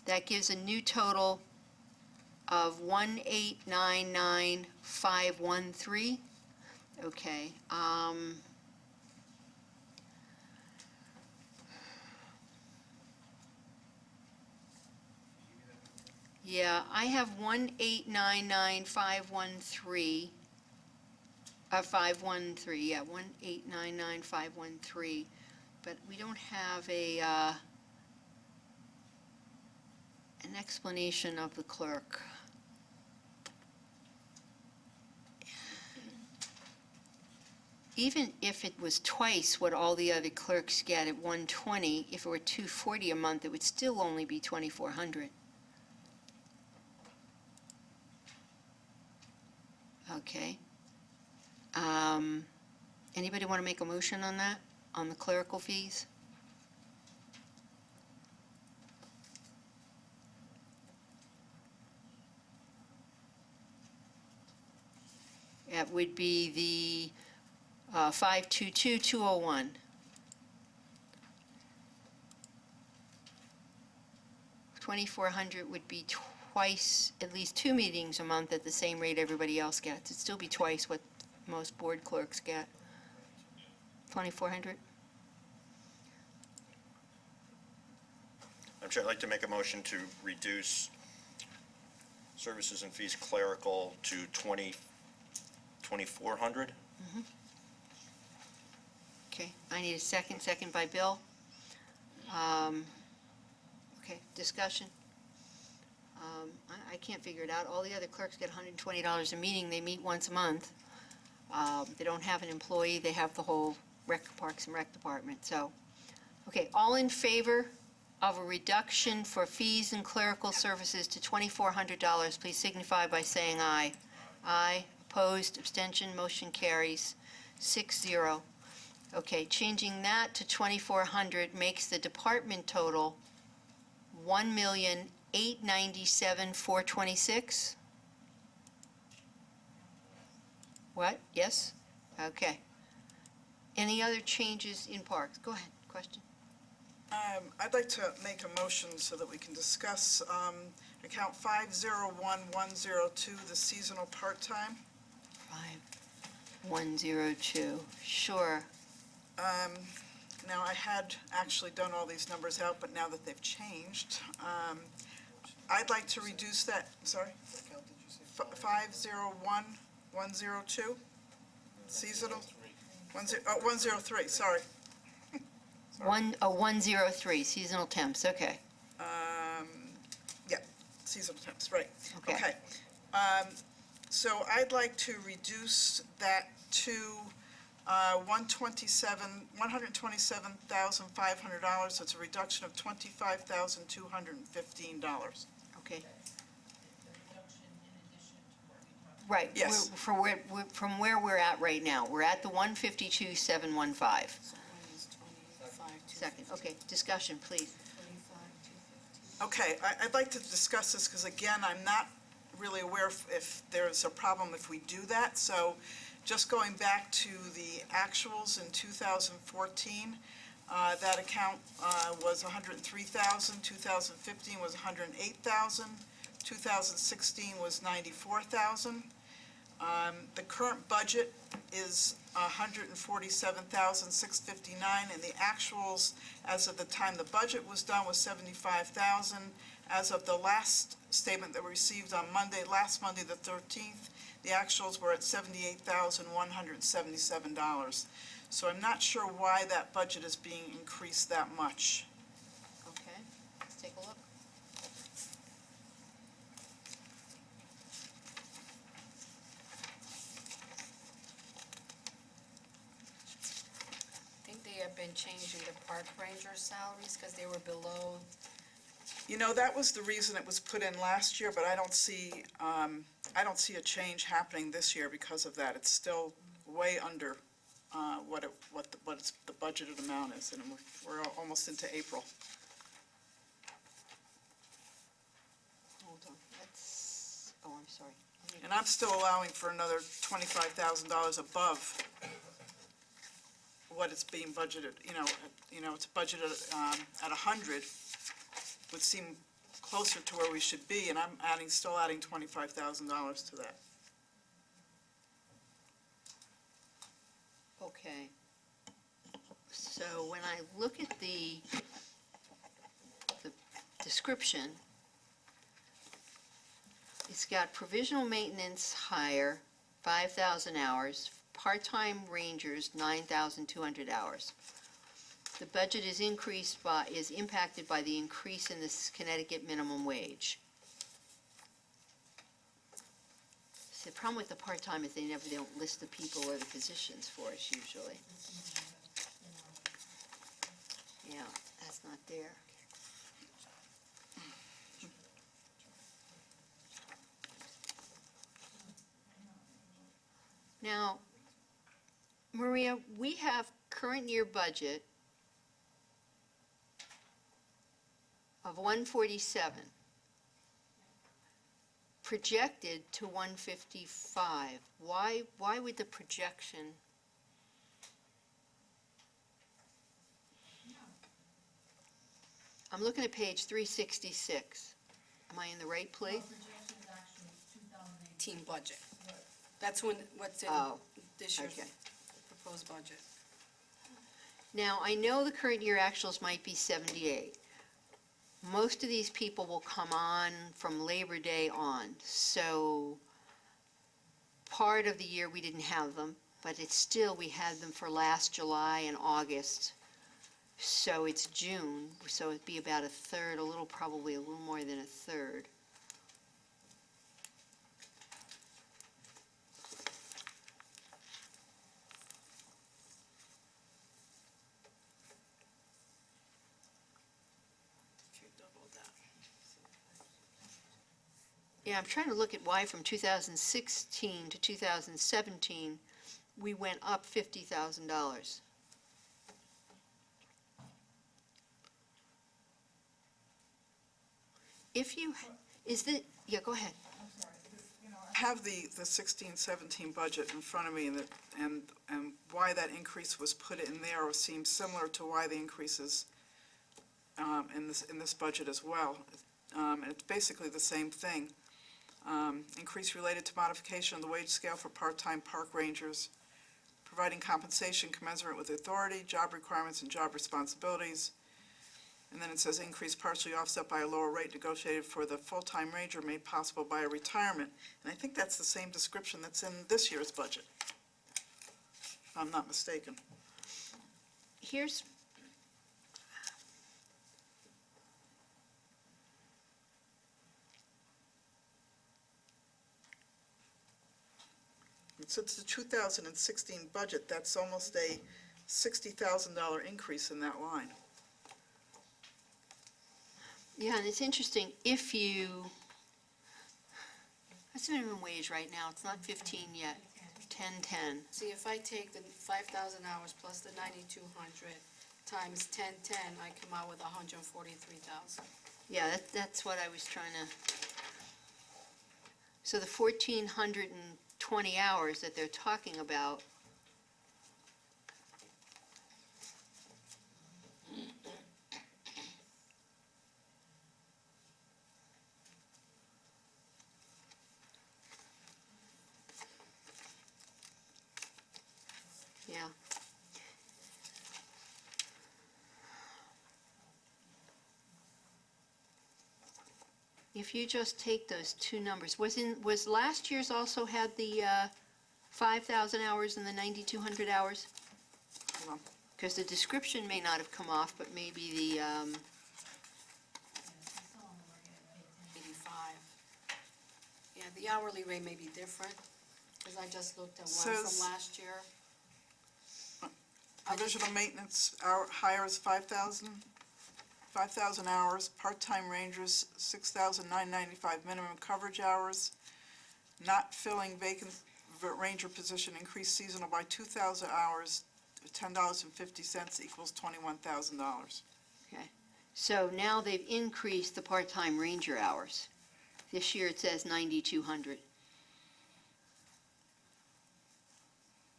That gives a new total of 1,899,513. Okay. Yeah, I have 1,899,513. 513, yeah, 1,899,513. But we don't have an explanation of the clerk. Even if it was twice what all the other clerks get at 120, if it were 240 a month, it would still only be 2,400. Okay. Anybody want to make a motion on that, on the clerical fees? That would be the 522,201. 2,400 would be twice, at least 2 meetings a month at the same rate everybody else gets. It'd still be twice what most board clerks get. 2,400? I'm sure I'd like to make a motion to reduce services and fees clerical to 2,400. Okay, I need a second. Second by Bill. Okay, discussion. I can't figure it out. All the other clerks get $120 a meeting. They meet once a month. They don't have an employee. They have the whole Parks and Rec department. So, okay, all in favor of a reduction for fees and clerical services to $2,400, please signify by saying aye. Aye. Opposed, abstention, motion carries 6-0. Okay, changing that to 2,400 makes the department total $1,897,426. What? Yes? Okay. Any other changes in parks? Go ahead, question. I'd like to make a motion so that we can discuss account 501102, the seasonal part-time. 5102, sure. Now, I had actually done all these numbers out, but now that they've changed, I'd like to reduce that, sorry, What account did you say? 501102, seasonal, 103, sorry. 103, seasonal temps, okay. Yeah, seasonal temps, right. Okay. So I'd like to reduce that to $127,500. So it's a reduction of $25,215. Okay. The reduction in addition to what we talked about. Right. Yes. From where we're at right now, we're at the 152,715. So mine is 25, Second, okay, discussion, please. 25, 215. Okay, I'd like to discuss this because, again, I'm not really aware if there's a problem if we do that. So just going back to the actuals in 2014, that account was 103,000, 2015 was 108,000, 2016 was 94,000. The current budget is 147,659, and the actuals as of the time the budget was done was 75,000. As of the last statement that we received on last Monday the 13th, the actuals were at $78,177. So I'm not sure why that budget is being increased that much. Okay, let's take a look. I think they have been changing the park ranger salaries because they were below. You know, that was the reason it was put in last year, but I don't see a change happening this year because of that. It's still way under what the budgeted amount is, and we're almost into April. Hold on, I'm sorry. And I'm still allowing for another $25,000 above what it's being budgeted. You know, it's budgeted at 100, would seem closer to where we should be, and I'm still adding $25,000 to that. Okay. So when I look at the description, it's got provisional maintenance hire, 5,000 hours, part-time rangers, 9,200 hours. The budget is impacted by the increase in the Connecticut minimum wage. So the problem with the part-time is they don't list the people or the positions for us usually. Yeah, that's not there. Now, Maria, we have current year budget of 147, projected to 155. Why would the projection? I'm looking at page 366. Am I in the right place? Team budget. That's what's in Oh, this year's okay. proposed budget. Now, I know the current year actuals might be 78. Most of these people will come on from Labor Day on, so part of the year we didn't have them, but it's still, we had them for last July and August, so it's June, so it'd be about a third, probably a little more than a third. Yeah, I'm trying to look at why from 2016 to 2017, we went up $50,000. If you, yeah, go ahead. I have the 16-17 budget in front of me, and why that increase was put in there seems similar to why the increases in this budget as well. And it's basically the same thing. Increase related to modification of the wage scale for part-time park rangers, providing compensation commensurate with authority, job requirements, and job responsibilities, And then it says increase partially offset by a lower rate negotiated for the full-time ranger made possible by a retirement. And I think that's the same description that's in this year's budget, if I'm not mistaken. Here's, Since the 2016 budget, that's almost a $60,000 increase in that line. yeah, and it's interesting, if you, that's minimum wage right now, it's not 15 yet, 10.10. See, if I take the 5,000 hours plus the 9,200 times 1010, I come out with 143,000. Yeah, that's what I was trying to, so the 1,420 hours that they're talking about, yeah. If you just take those two numbers, was last year's also had the 5,000 hours and the 9,200 hours? Hold on. Because the description may not have come off, but maybe the, 85. Yeah, the hourly rate may be different, because I just looked at one Says- from last year. Provisional maintenance hires 5,000 hours, part-time rangers 6,995 minimum coverage hours, not filling vacant ranger position increased seasonal by 2,000 hours, $10.50 equals $21,000. okay. So now they've increased the part-time ranger hours. This year it says 9,200.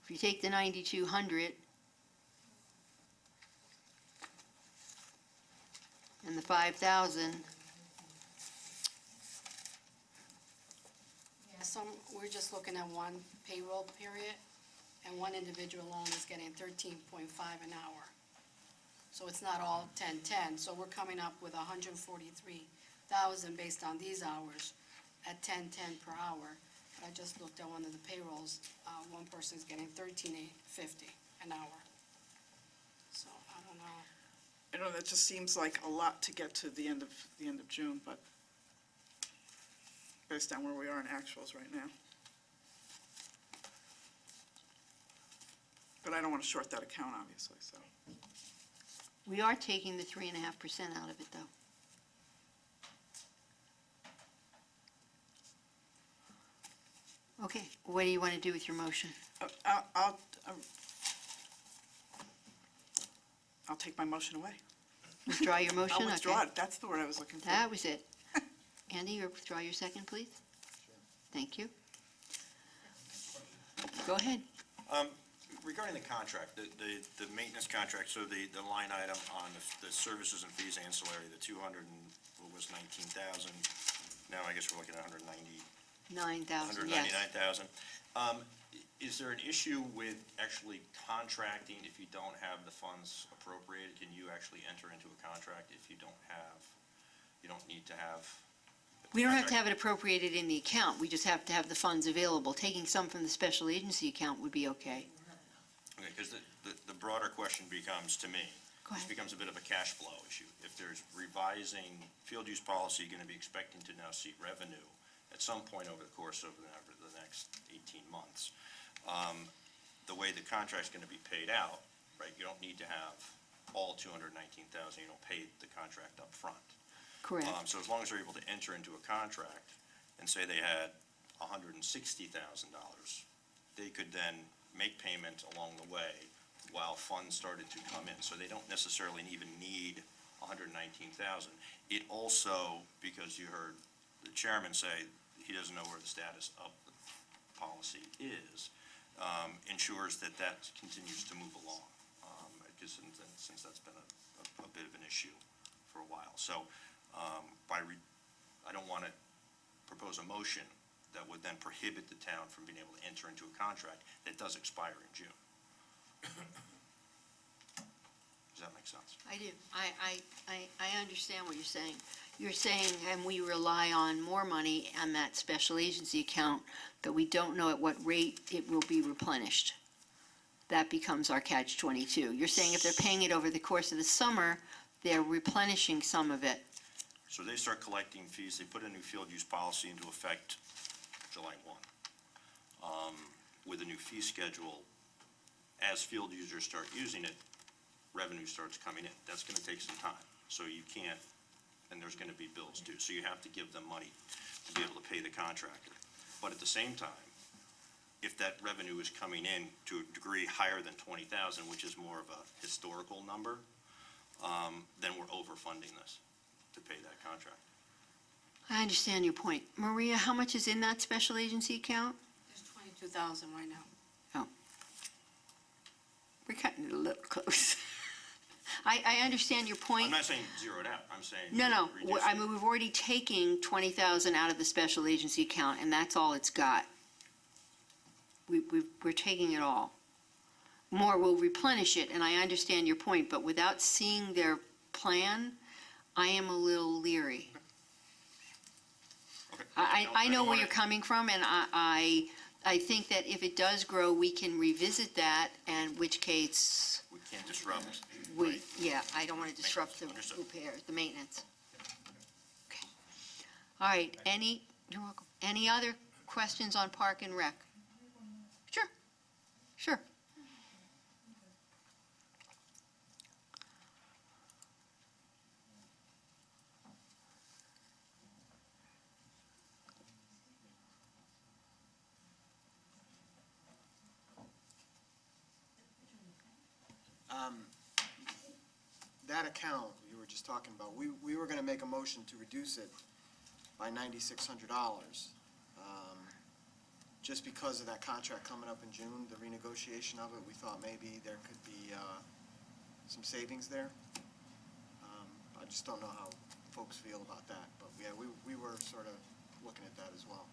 If you take the 9,200 and the 5,000, Yeah, we're just looking at one payroll period, and one individual alone is getting 13.5 an hour. So it's not all 1010, so we're coming up with 143,000 based on these hours at 1010 per hour. But I just looked at one of the payrolls, one person's getting 13.50 an hour. So I don't know. I know that just seems like a lot to get to the end of June, but based on where we are in actuals right now. But I don't want to short that account, obviously, so. we are taking the 3.5% out of it, though. Okay, what do you want to do with your motion? I'll take my motion away. Withdraw your motion? I'll withdraw Okay. it, that's the word I was looking for. That was it. Andy, you withdraw your second, please? Thank you. Go ahead. Regarding the contract, the maintenance contract, so the line item on the services and fees ancillary, the 200 and, what was 19,000, now I guess we're looking at 9,000, yes. 199,000. Is there an issue with actually contracting if you don't have the funds appropriated? Can you actually enter into a contract if you don't need to have? We don't have to have it appropriated in the account, we just have to have the funds available. Taking some from the special agency account would be okay. Okay, because the broader question becomes, to me, Go this ahead. becomes a bit of a cash flow issue. If there's revising field use policy, you're going to be expecting to now see revenue at some point over the course of the next 18 months. The way the contract's going to be paid out, right, you don't need to have all 219,000, you don't pay the contract up front. Correct. So as long as they're able to enter into a contract and say they had $160,000, they could then make payment along the way while funds started to come in. So they don't necessarily even need $119,000. It also, because you heard the chairman say he doesn't know where the status of the policy is, ensures that continues to move along, just since that's been a bit of an issue for a while. So I don't want to propose a motion that would then prohibit the town from being able to enter into a contract that does expire in June. Does that make sense? sense. I do. I understand what you're saying. You're saying, and we rely on more money on that special agency account, but we don't know at what rate it will be replenished. That becomes our catch-22. You're saying if they're paying it over the course of the summer, they're replenishing some of it. So they start collecting fees, they put a new field use policy into effect July 1. With a new fee schedule, as field users start using it, revenue starts coming in. That's going to take some time. So you can't, and there's going to be bills due. So you have to give them money to be able to pay the contractor. But at the same time, if that revenue is coming in to a degree higher than 20,000, which is more of a historical number, then we're overfunding this to pay that contract. I understand your point. Maria, how much is in that special agency account? There's 22,000 right now. We're cutting it a little close. I understand your point. I'm not saying zero it out, I'm saying. No. reduce I it. mean, we've already taken 20,000 out of the special agency account, and that's all it's got. We're taking it all. More will replenish it, and I understand your point, but without seeing their plan, I am a little leery. Okay. I know don't where wanna- you're coming from, and I think that if it does grow, we can revisit that, and which case, We can't disrupt. right? I don't want to disrupt the Understood. repair, the maintenance. Okay. All right, you're welcome. Any other questions on Park and Rec? Sure. That account you were just talking about, we were gonna make a motion to reduce it by $9,600. Just because of that contract coming up in June, the renegotiation of it, we thought maybe there could be some savings there. I just don't know how folks feel about that, but yeah, we were sort of looking at that as well.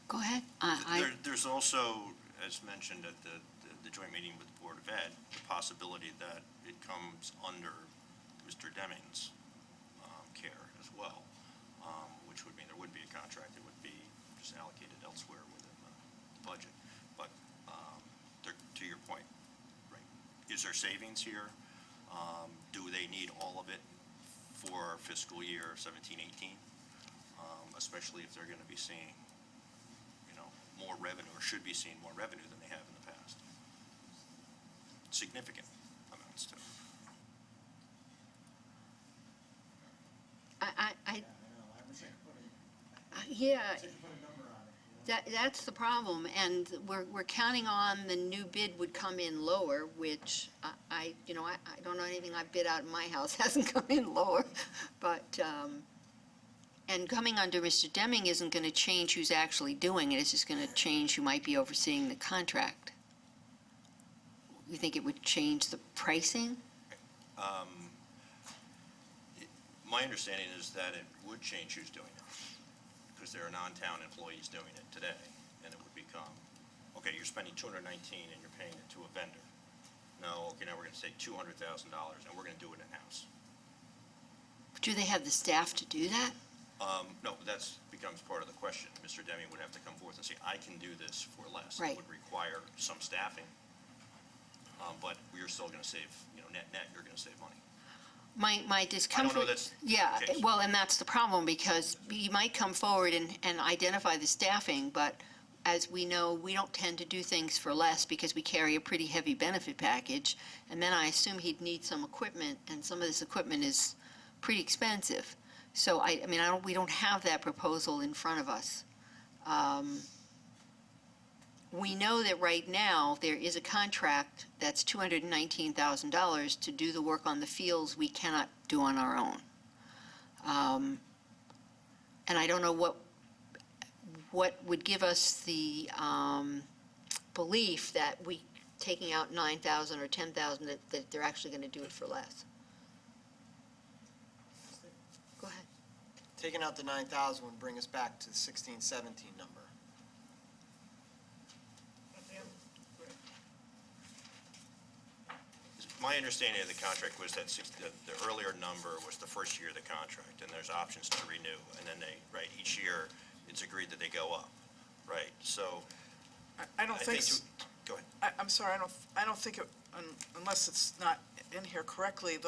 Go ahead. There's also, as mentioned at the joint meeting with the Board of Ed, the possibility that it comes under Mr. Deming's care as well, which would mean there would be a contract, it would be just allocated elsewhere within the budget. But to your point, right, is there savings here? Do they need all of it for fiscal year 17-18? Especially if they're going to be seeing, more revenue, or should be seeing more revenue than they have in the past. Significant amounts too. That's the problem, and we're counting on the new bid would come in lower, which I don't know anything I've bid out in my house hasn't come in lower, but, and coming under Mr. Deming isn't going to change who's actually doing it, it's just going to change who might be overseeing the contract. You think it would change the pricing? My understanding is that it would change who's doing it, because there are non-town employees doing it today, and it would become, okay, you're spending $219 and you're paying it to a vendor. No, okay, now we're going to take $200,000 and we're going to do it in-house. Do they have the staff to do that? No, that becomes part of the question. Mr. Deming would have to come forth and say, I can do this for less. Right. It would require some staffing, but you're still going to save, net, you're going to save money. My discomfort. I don't know that's the Yeah, case. well, and that's the problem, because you might come forward and identify the staffing, but as we know, we don't tend to do things for less because we carry a pretty heavy benefit package, and then I assume he'd need some equipment, and some of this equipment is pretty expensive. So we don't have that proposal in front of us. We know that right now, there is a contract that's $219,000 to do the work on the fields we cannot do on our own. And I don't know what would give us the belief that we, taking out 9,000 or 10,000, that they're actually going to do it for less. Go ahead. Taking out the 9,000 would bring us back to the 16, 17 number. My understanding of the contract was that the earlier number was the first year of the contract, and there's options to renew, and then right, each year, it's agreed that they go up, right? So, I don't think, go ahead. I'm sorry, I don't think, unless it's not in here correctly, in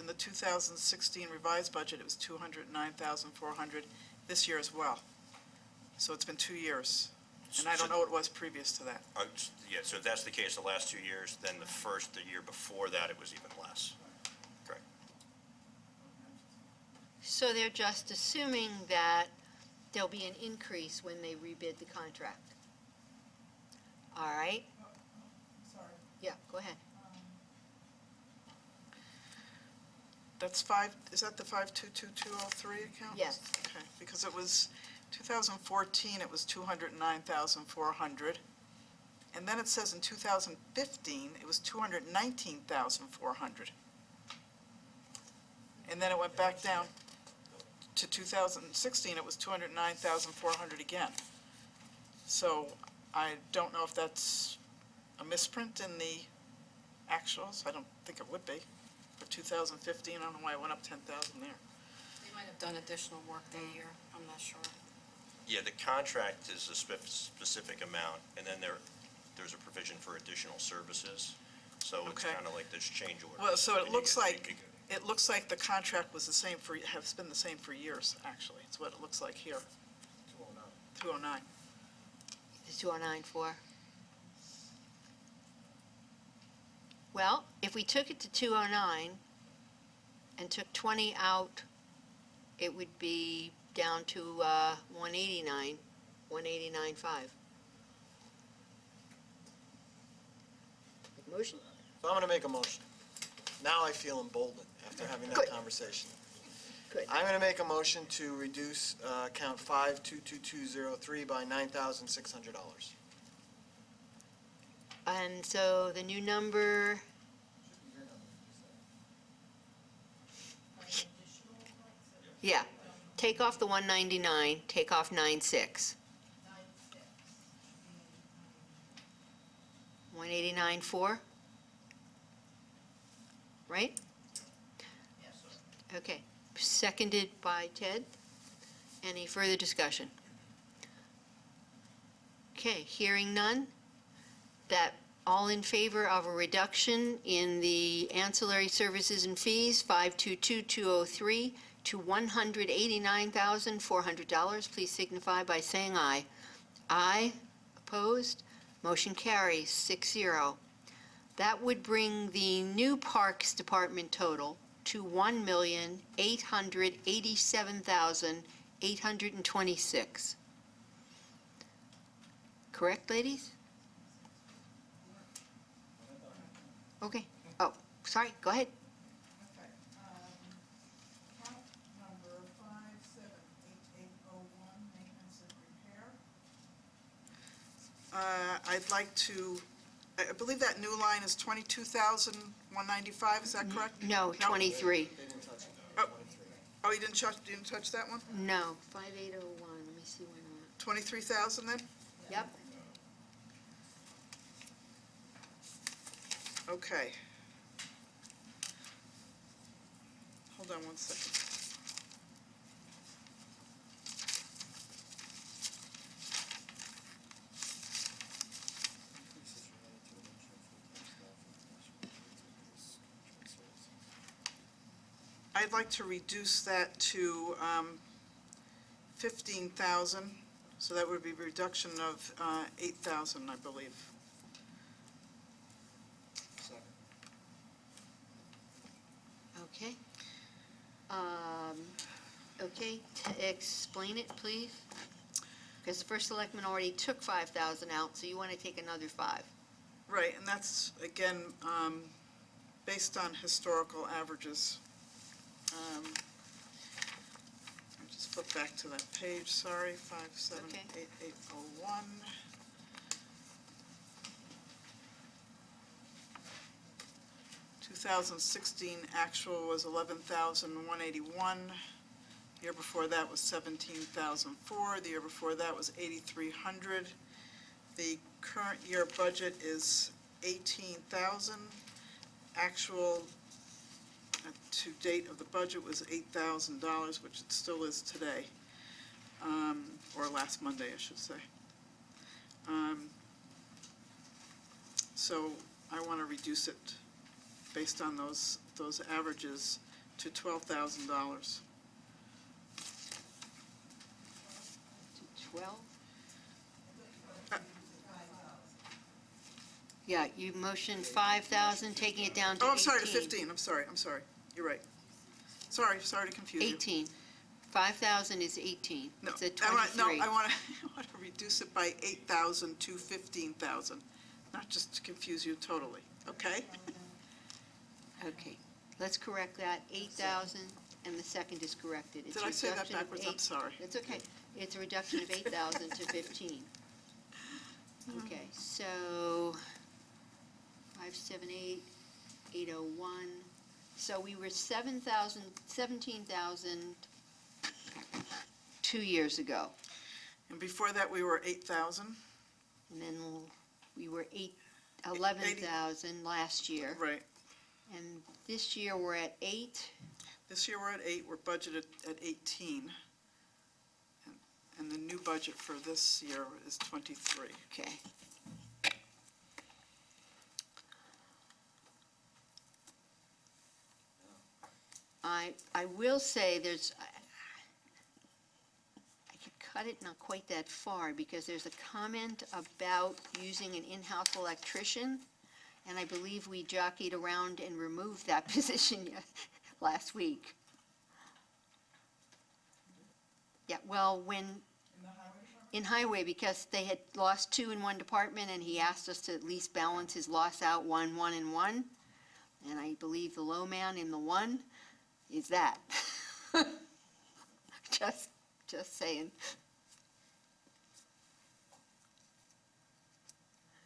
the 2016 revised budget, it was 209,400 this year as well. So it's been 2 years, and I don't know what it was previous to that. Yeah, so if that's the case the last 2 years, then the year before that, it was even less. Correct. So they're just assuming that there'll be an increase when they rebid the contract. All right? Sorry. Yeah, go ahead. That's is that the 522203 account? Yes. Okay, because it was, 2014, it was 209,400. And then it says in 2015, it was 219,400. And then it went back down to 2016, it was 209,400 again. So I don't know if that's a misprint in the actuals. I don't think it would be. For 2015, I don't know why it went up 10,000 there. They might have done additional work that year, I'm not sure. Yeah, the contract is a specific amount, and then there's a provision for additional services. So it's Okay. kind of like this change order. Well, so it looks like the contract was the same has been the same for years, actually. It's what it looks like here. 209. The 209.4. Well, if we took it to 209 and took 20 out, it would be down to 189, 189.5. Motion? So I'm going to make a motion. Now I feel emboldened after having that Good. conversation. Good. I'm going to make a motion to reduce account 522203 by $9,600. And so the new number, yeah, take off the 199, take off 96. 189.4? Right? Okay, seconded by Ted. Any further discussion? Okay, hearing none. That all in favor of a reduction in the ancillary services and fees, 522203, to $189,400, please signify by saying aye. Aye, opposed, motion carries 6-0. That would bring the new Parks Department total to $1,887,826. Correct, ladies? Okay. Oh, sorry, go ahead. Okay. Account number 578801, maintenance and repair. I'd like to, I believe that new line is 22,195, is that correct? No, 23. They didn't touch it. Oh, you didn't touch that one? No, 5801, let me see when. 23,000 then? Yep. Okay. Hold on one second. I'd like to reduce that to 15,000, so that would be a reduction of 8,000, I believe. Okay. Okay, explain it, please. Because the first selectman already took 5,000 out, so you want to take another 5. Right, and that's, again, based on historical averages. Let me just flip back to that page, sorry, 578801. Okay. 2016 actual was 11,181. Year before that was 17,004. The year before that was 8,300. The current year budget is 18,000. actual to date of the budget was $8,000, which it still is today, or last Monday, I should say. So I want to reduce it based on those averages to $12,000. 12? Yeah, you motioned 5,000, taking it down to 18. Oh, I'm sorry, to 15, I'm sorry, you're right. Sorry to confuse you. 18. 5,000 is 18. No, It's at I want 23. to reduce it by 8,000 to 15,000, not just to confuse you totally, okay? Okay, let's correct that, 8,000, and the second is corrected. It's Did I say that reduction of backwards? I'm 8 sorry. It's okay. It's a reduction of 8,000 to 15. Okay, so 578, 801. So we were 7,000, 17,000 2 years ago. And before that, we were 8,000, And then we were 11,000 last year. right. And this year, we're at 8. This year, we're at 8, we're budgeted at 18. And the new budget for this year is 23. Okay. I will say there's, I could cut it not quite that far, because there's a comment about using an in-house electrician, and I believe we jockeyed around and removed that position last week. Yeah, well, in highway, because they had lost 2 in one department, and he asked us to at least balance his loss out 1, 1, and 1. And I believe the low man in the 1 is that. Just saying.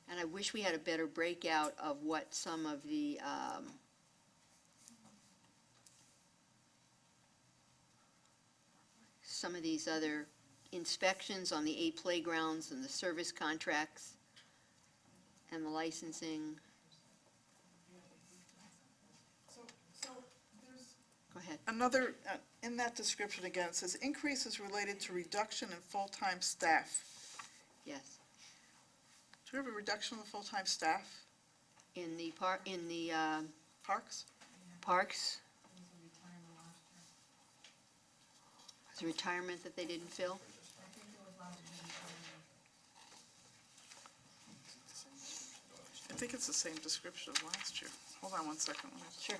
And I wish we had a better breakout of what some of the, some of these other inspections on the 8 playgrounds and the service contracts and the licensing. Go ahead. Another, in that description again, it says increases related to reduction in full-time staff. Yes. Do we have a reduction in the full-time staff? In the Parks? parks? Was a retirement that they didn't fill? I think it's the same description of last year. Hold on one second. Let me- Sure.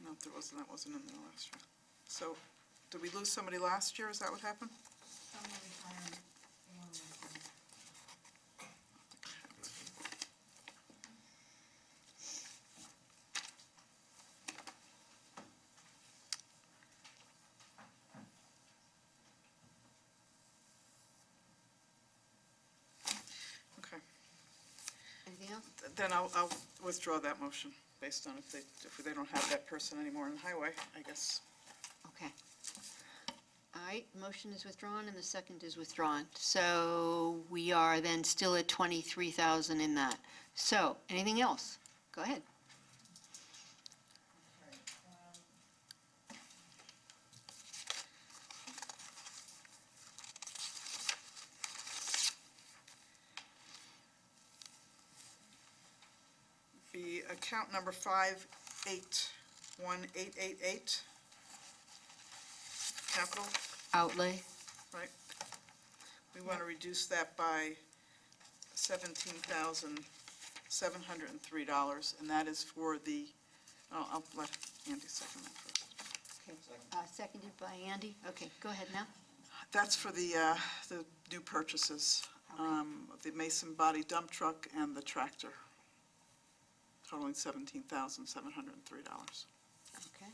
No, that wasn't in there last year. So, did we lose somebody last year? Is that what happened? Okay. Anything else? Then I'll withdraw that motion based on if they don't have that person anymore in the highway, I guess. Okay. All right, motion is withdrawn and the second is withdrawn. So we are then still at 23,000 in that. So, anything else? Go ahead. The account number 581888, capital, Outlay, right? We want to reduce that by $17,703, and that is for the, I'll let Andy second that first. okay. Seconded by Andy. Okay, go ahead now. That's for the new purchases, the Mason body dump truck and the tractor, totaling $17,703. Okay.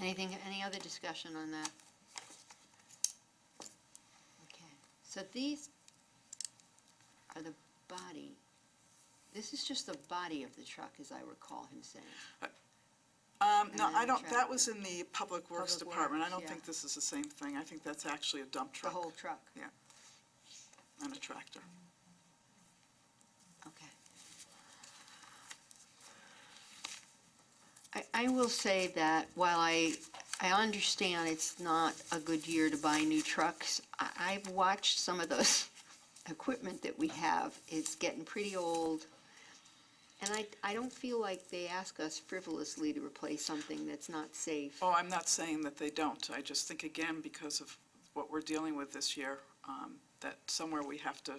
Any other discussion on that? Okay, so these are the body, this is just the body of the truck, as I recall him saying. No, And I then don't, tractor. that was in the Public Works Public Department. I Works, don't yeah. think this is the same thing. I think that's actually a dump The truck whole truck, and a tractor. okay. I will say that while I understand it's not a good year to buy new trucks, I've watched some of those equipment that we have. It's getting pretty old. And I don't feel like they ask us frivolously to replace something that's not safe. Oh, I'm not saying that they don't. I just think, again, because of what we're dealing with this year, that somewhere we have to,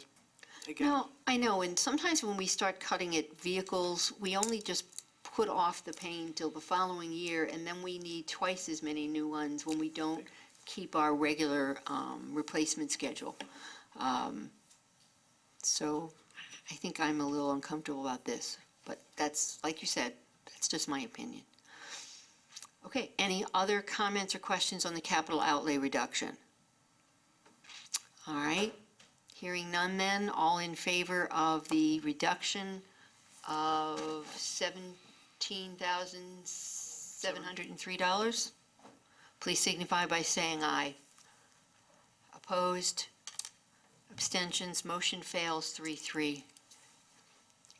again. No, I know, and sometimes when we start cutting at vehicles, we only just put off the pain till the following year, and then we need twice as many new ones when we don't keep our regular replacement schedule. So I think I'm a little uncomfortable about this, but that's, like you said, that's just my opinion. Okay, any other comments or questions on the capital outlay reduction? All right, hearing none then, all in favor of the reduction of $17,703? Please signify by saying aye. Opposed? Abstentions? Motion fails 3-3.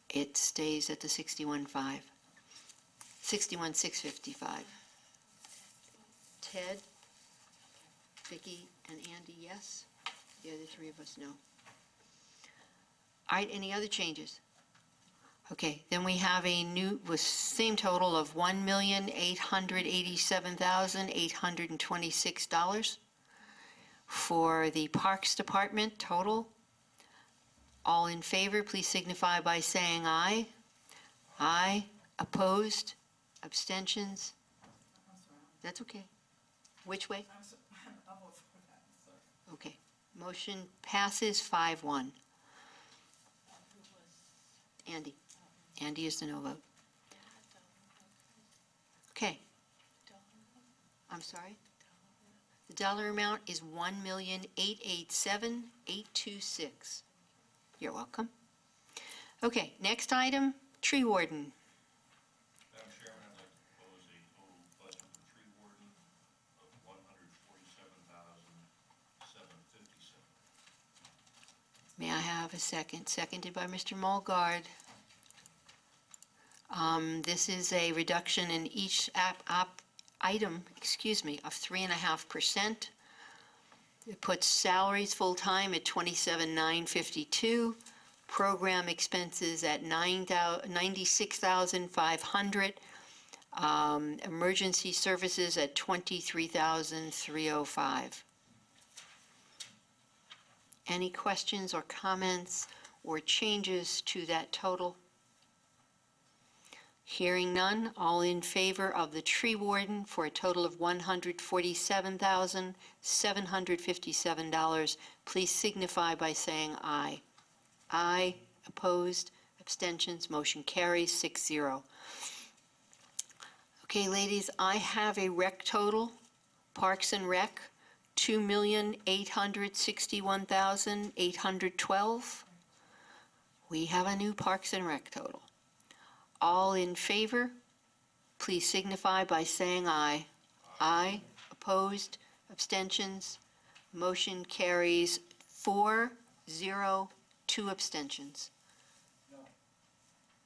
It stays at the 61,655. Ted, Vicki, and Andy, yes? The other three of us, no. All right, any other changes? Okay, then we have a new, with same total of $1,887,826 for the Parks Department total. All in favor, please signify by saying aye. Aye. Opposed? Abstentions? That's okay. Which way? Okay. Motion passes 5-1. Andy. Andy is the no vote. Okay. I'm sorry? The dollar amount is $1,887,826. You're welcome. Okay, next item, tree warden. Madam Chairman, I'd like to propose a total budget for tree warden of $147,757. May I have a second? Seconded by Mr. Mulgard. This is a reduction in each item, of 3.5%. It puts salaries full-time at $27,952, program expenses at $96,500, emergency services at $23,305. Any questions or comments or changes to that total? Hearing none, all in favor of the tree warden for a total of $147,757, please signify by saying aye. Aye. Opposed? Abstentions? Motion carries 6-0. Okay, ladies, I have a rec total, Parks and Rec, $2,861,812. We have a new Parks and Rec total. All in favor, please signify by saying aye. Aye. Opposed? Abstentions? Motion carries 4-0, 2 abstentions. No.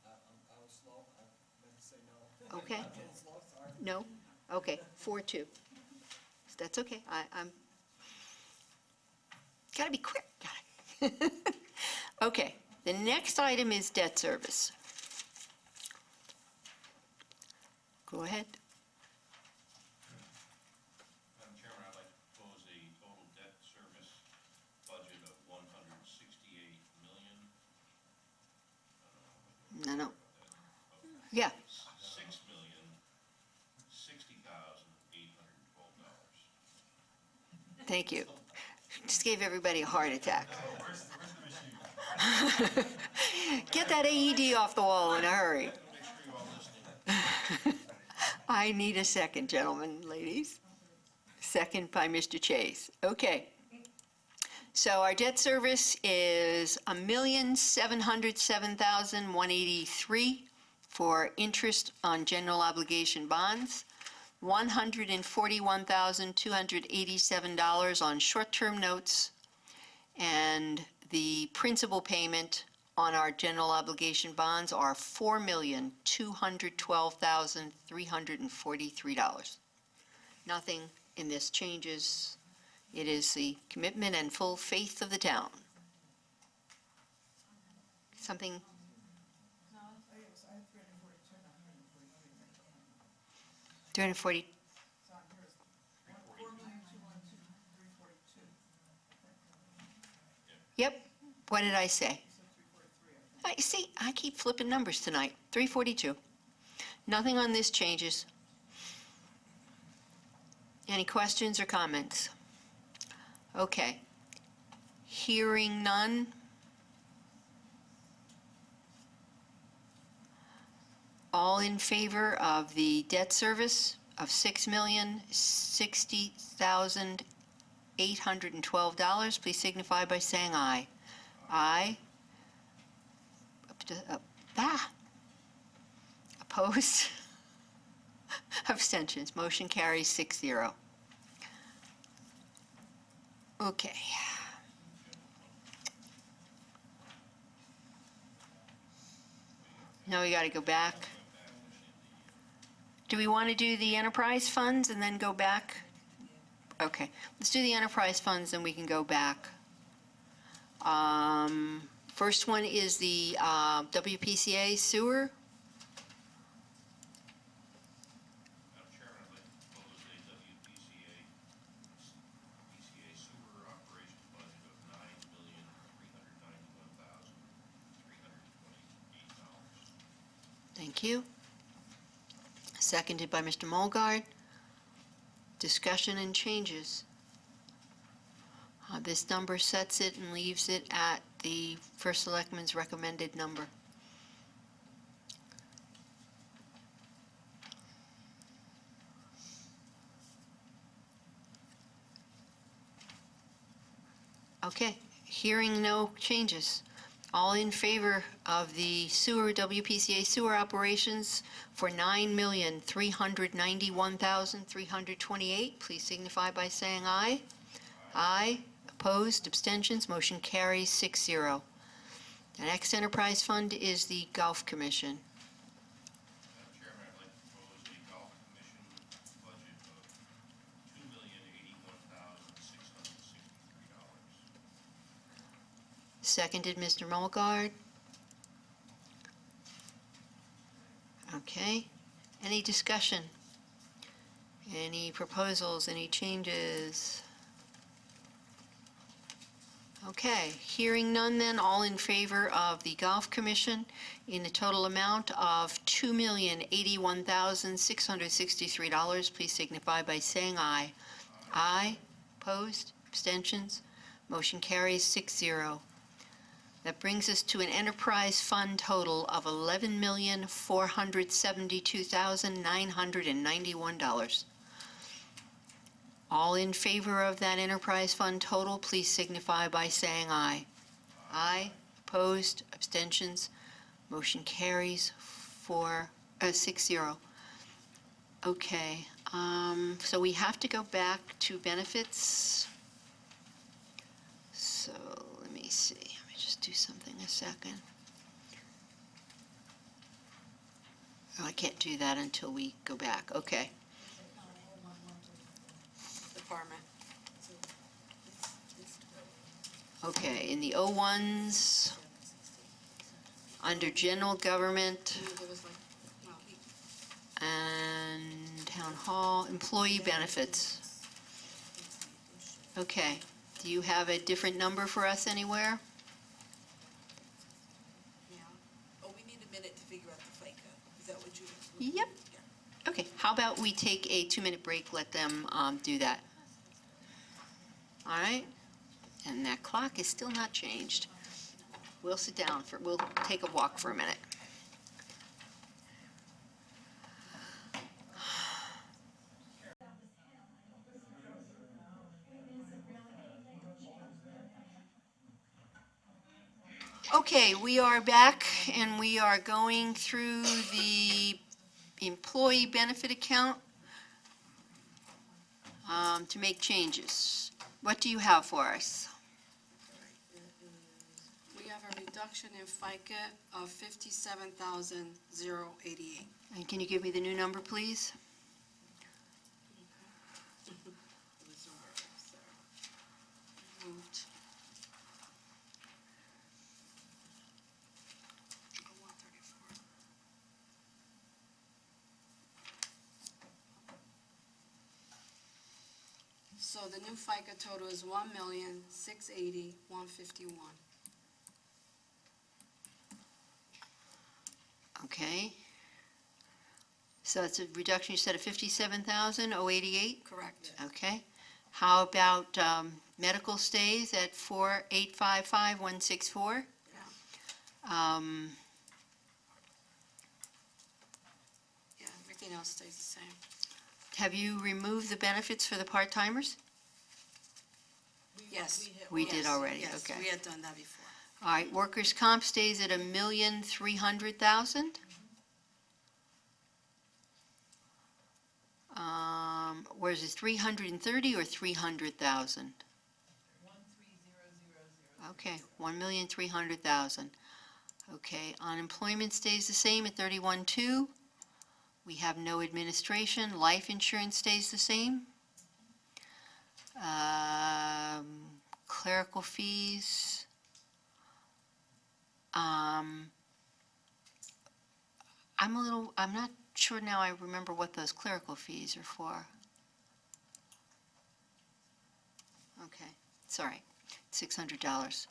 I was slow, I meant to say no. Okay. I'm a little slow, sorry. No? Okay, 4-2. That's okay. I'm, gotta be quick. Okay, the next item is debt service. Go ahead. Madam Chairman, I'd like to propose a total debt service budget of $168 million. No. Yeah, $6,060,812. thank you. Just gave everybody a heart attack. Get that AED off the wall in a hurry. I need a second, gentlemen, ladies. Second by Mr. Chase. Okay. So our debt service is $1,707,183 for interest on general obligation bonds, $141,287 on short-term notes, and the principal payment on our general obligation bonds are $4,212,343. Nothing in this changes. It is the commitment and full faith of the town. Something, I have 342, not 143. 340, It's on here, it's 4,212,342. yep, what did I say? You said 343, I think. See, I keep flipping numbers tonight. 342. Nothing on this changes. Any questions or comments? Okay. Hearing none. All in favor of the debt service of $6,060,812, please signify by saying aye. Aye. Opposed? Abstentions. Motion carries 6-0. Okay. Now we got to go back. Do we want to do the enterprise funds and then go back? Okay, let's do the enterprise funds and we can go back. First one is the WPCA sewer. Madam Chairman, I'd like to propose a WPCA sewer operations budget of $9,391,328. Thank you. Seconded by Mr. Mulgard. Discussion and changes. This number sets it and leaves it at the First Selectman's recommended number. Okay, hearing no changes. All in favor of the sewer, WPCA sewer operations for $9,391,328, please signify by saying aye. Aye. Opposed, abstentions, motion carries 6-0. The next enterprise fund is the Golf Commission. Madam Chairman, I'd like to propose a golf commission budget of $2,081,663. Seconded, Mr. Mulgard. Okay. Any discussion? Any proposals, any changes? Okay, hearing none then, all in favor of the Golf Commission in a total amount of $2,081,663, please signify by saying aye. Aye. Opposed? Abstentions? Motion carries 6-0. That brings us to an enterprise fund total of $11,472,991. All in favor of that enterprise fund total, please signify by saying aye. Aye. Opposed? Abstentions? Motion carries 6-0. Okay, so we have to go back to benefits. So let me see. Let me just do something a second. Oh, I can't do that until we go back. Okay. Department. Okay, in the O1s, under general government There was like, no, and town hall, employee benefits. Okay, do you have a different number for us anywhere? yeah. Oh, we need a minute to figure out the FICA. Is that what you? Yep. Yeah. Okay, how about we take a 2-minute break, let them do that? All right, and that clock is still not changed. We'll sit down we'll take a walk for a minute. Okay, we are back, and we are going through the employee benefit account to make changes. What do you have for us? We have a reduction in FICA of 57,088. And can you give me the new number, please? Moved. So the new FICA total is 1,680,151. Okay. So it's a reduction, you said, of 57,088? Correct. Okay. How about medical stays at 4,855,164? Um, Yeah, everything else stays the same. Have you removed the benefits for the part-timers? Yes. We did Yes, already, yes, okay. we had done that before. All right, workers' comp stays at 1,300,000. Whereas it's 330 or 300,000? 13000. Okay, 1,300,000. Okay, unemployment stays the same at 31,200. We have no administration. Life insurance stays the same. Clerical fees. I'm not sure now I remember what those clerical fees are for. Okay, sorry, $600.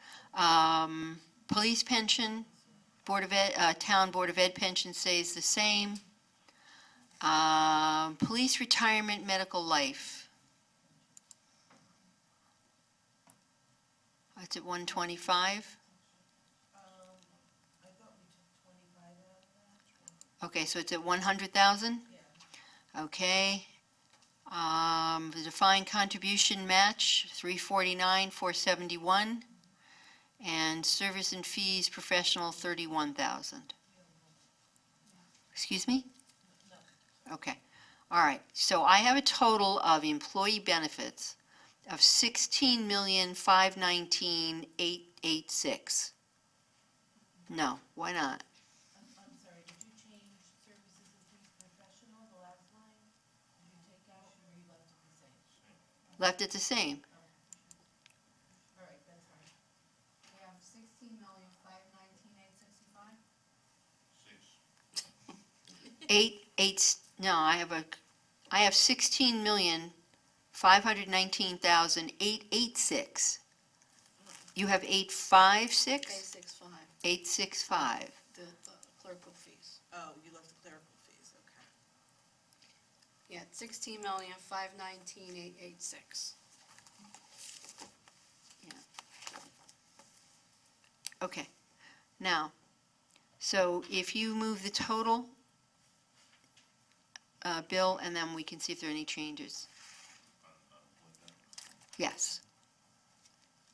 Police pension, Town Board of Ed pension stays the same. Police retirement, medical life. That's at 125. I thought we took 25 out of that. Okay, so it's at 100,000? Yeah. Okay. The defined contribution match, 349,471. And service and fees professional, 31,000. Excuse me? Okay. All right. So I have a total of employee benefits of 16,519,886. No, why not? I'm sorry, did you change services and fees professional, the last line? Did you take out, or you left it the same? Left it the same. All right, that's fine. We have 16,519,865. No, I have 16,519,886. You have 856? 865, 865. the clerical fees. Oh, you left the clerical fees, okay. Yeah, 16,519,886. Okay. Now, so if you move the total, Bill, and then we can see if there are any changes. Yes.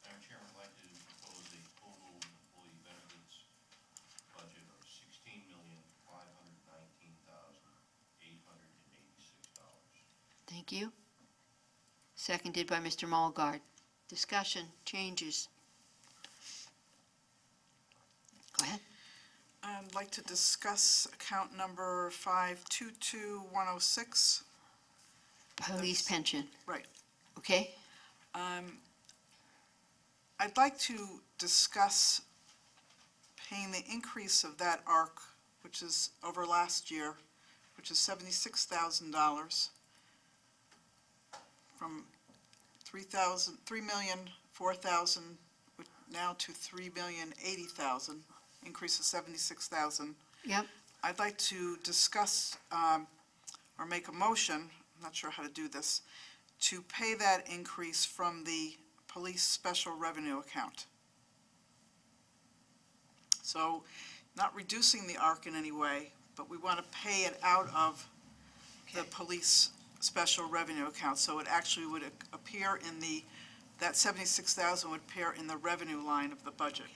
Madam Chairman, I'd like to propose a total employee benefits budget of $16,519,886. Thank you. Seconded by Mr. Mulgard. Discussion, changes. Go ahead. I'd like to discuss account number 522106. Police pension, Right. okay? I'd like to discuss paying the increase of that ARC, which is over last year, which is $76,000 from 3,004,000 now to 3,080,000, increase of 76,000. Yep. I'd like to discuss or make a motion, I'm not sure how to do this, to pay that increase from the police special revenue account. So, not reducing the ARC in any way, but we want to pay it out of the police special revenue account. So it actually would appear in that 76,000 would appear in the revenue line of the budget.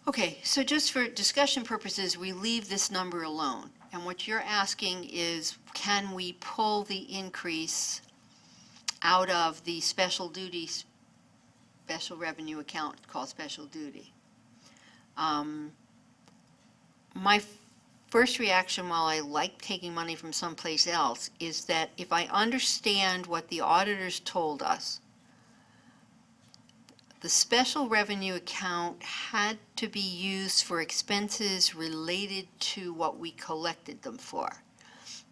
Okay, so just for discussion purposes, we leave this number alone. And what you're asking is, can we pull the increase out of the special duties, special revenue account called special duty? My first reaction, while I like taking money from someplace else, is that if I understand what the auditors told us, the special revenue account had to be used for expenses related to what we collected them for.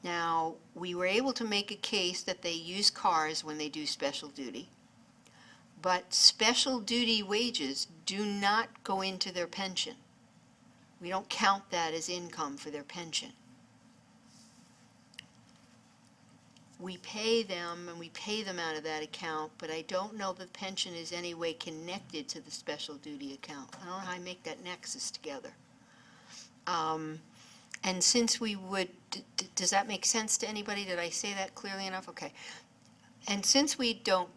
Now, we were able to make a case that they use cars when they do special duty, but special duty wages do not go into their pension. We don't count that as income for their pension. We pay them, and we pay them out of that account, but I don't know that pension is any way connected to the special duty account. I don't know how I make that nexus together. And since we would, does that make sense to anybody? Did I say that clearly enough? Okay. And since we don't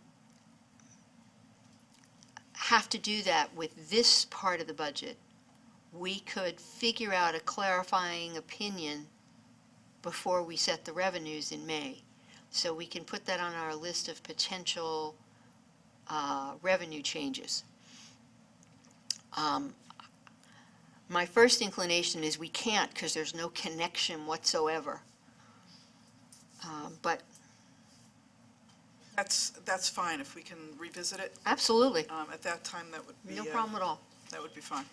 have to do that with this part of the budget, we could figure out a clarifying opinion before we set the revenues in May. So we can put that on our list of potential revenue changes. My first inclination is we can't because there's no connection whatsoever. But That's fine, if we can revisit it absolutely, at that time, that would be. no problem at all. That would be fine.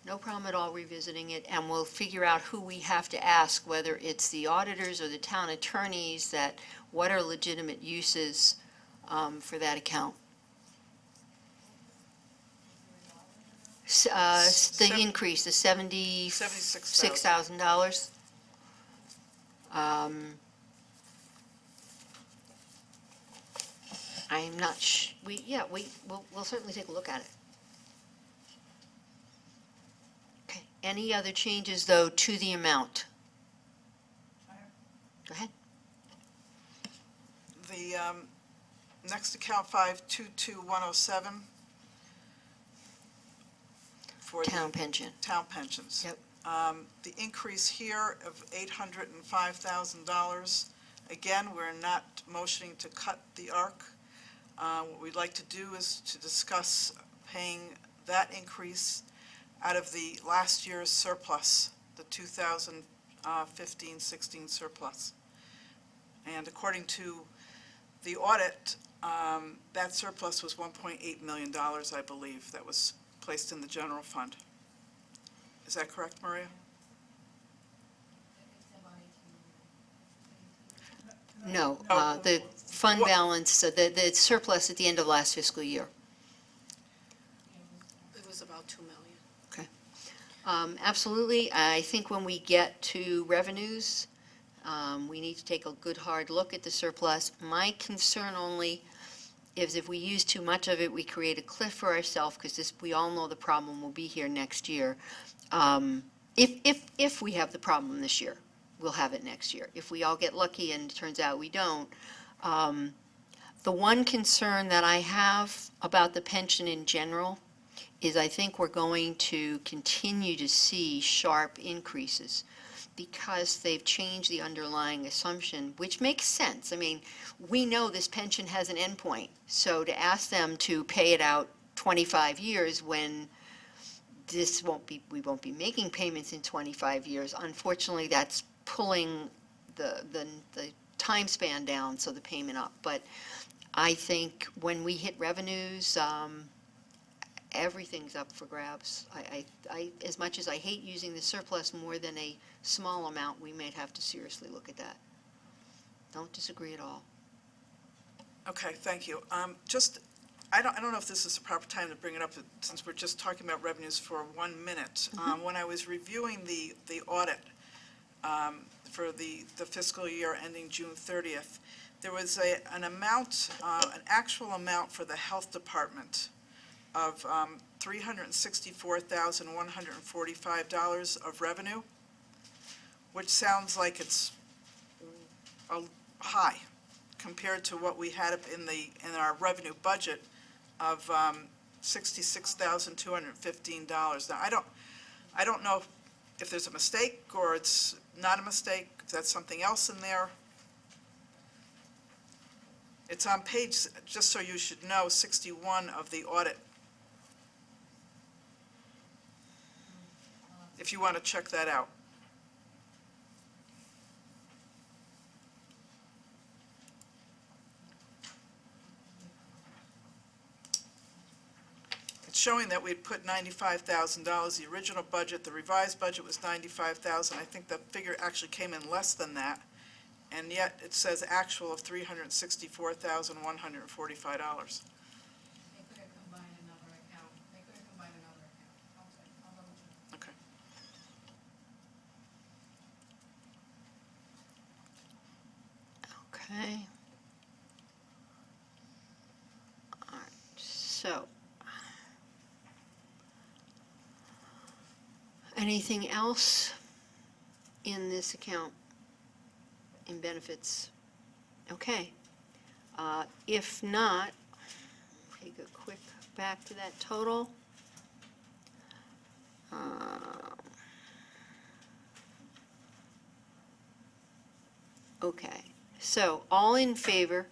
No problem at all revisiting it, and we'll figure out who we have to ask, whether it's the auditors or the town attorneys, that what are legitimate uses for that account. The increase, the $76,000. I'm not we'll certainly take a look at it. Okay, any other changes, though, to the amount? Go ahead. The next account, 522107. For the Town pension. town pensions. Yep. The increase here of $805,000. Again, we're not motioning to cut the ARC. What we'd like to do is to discuss paying that increase out of the last year's surplus, the 2015-16 surplus. And according to the audit, that surplus was $1.8 million, I believe, that was placed in the general fund. Is that correct, Maria? No, Oh. the fund What- balance, the surplus at the end of last fiscal year. It was about 2 million. Absolutely. I think when we get to revenues, we need to take a good, hard look at the surplus. My concern only is if we use too much of it, we create a cliff for ourselves, because we all know the problem will be here next year. If we have the problem this year, we'll have it next year. If we all get lucky and it turns out we don't. The one concern that I have about the pension in general is I think we're going to continue to see sharp increases because they've changed the underlying assumption, which makes sense. I mean, we know this pension has an endpoint, so to ask them to pay it out 25 years when we won't be making payments in 25 years, unfortunately, that's pulling the time span down, so the payment up. But I think when we hit revenues, everything's up for grabs. As much as I hate using the surplus more than a small amount, we might have to seriously look at that. Don't disagree at all. Okay, thank you. I don't know if this is the proper time to bring it up, since we're just talking about revenues for 1 minute. When I was reviewing the audit for the fiscal year ending June 30th, there was an amount, an actual amount for the health department of $364,145 of revenue, which sounds like it's high compared to what we had in our revenue budget of $66,215. Now, I don't know if there's a mistake or it's not a mistake, if that's something else in there. It's on page, just so you should know, 61 of the audit. If you want to check that out. It's showing that we'd put $95,000. The original budget, the revised budget was $95,000. I think the figure actually came in less than that. And yet it says actual of $364,145. They could have combined another account. They could have combined another account. I'll double check. Okay. Okay. All right, so. Anything else in this account, in benefits? Okay. If not, take a quick back to that total. Okay, so all in favor?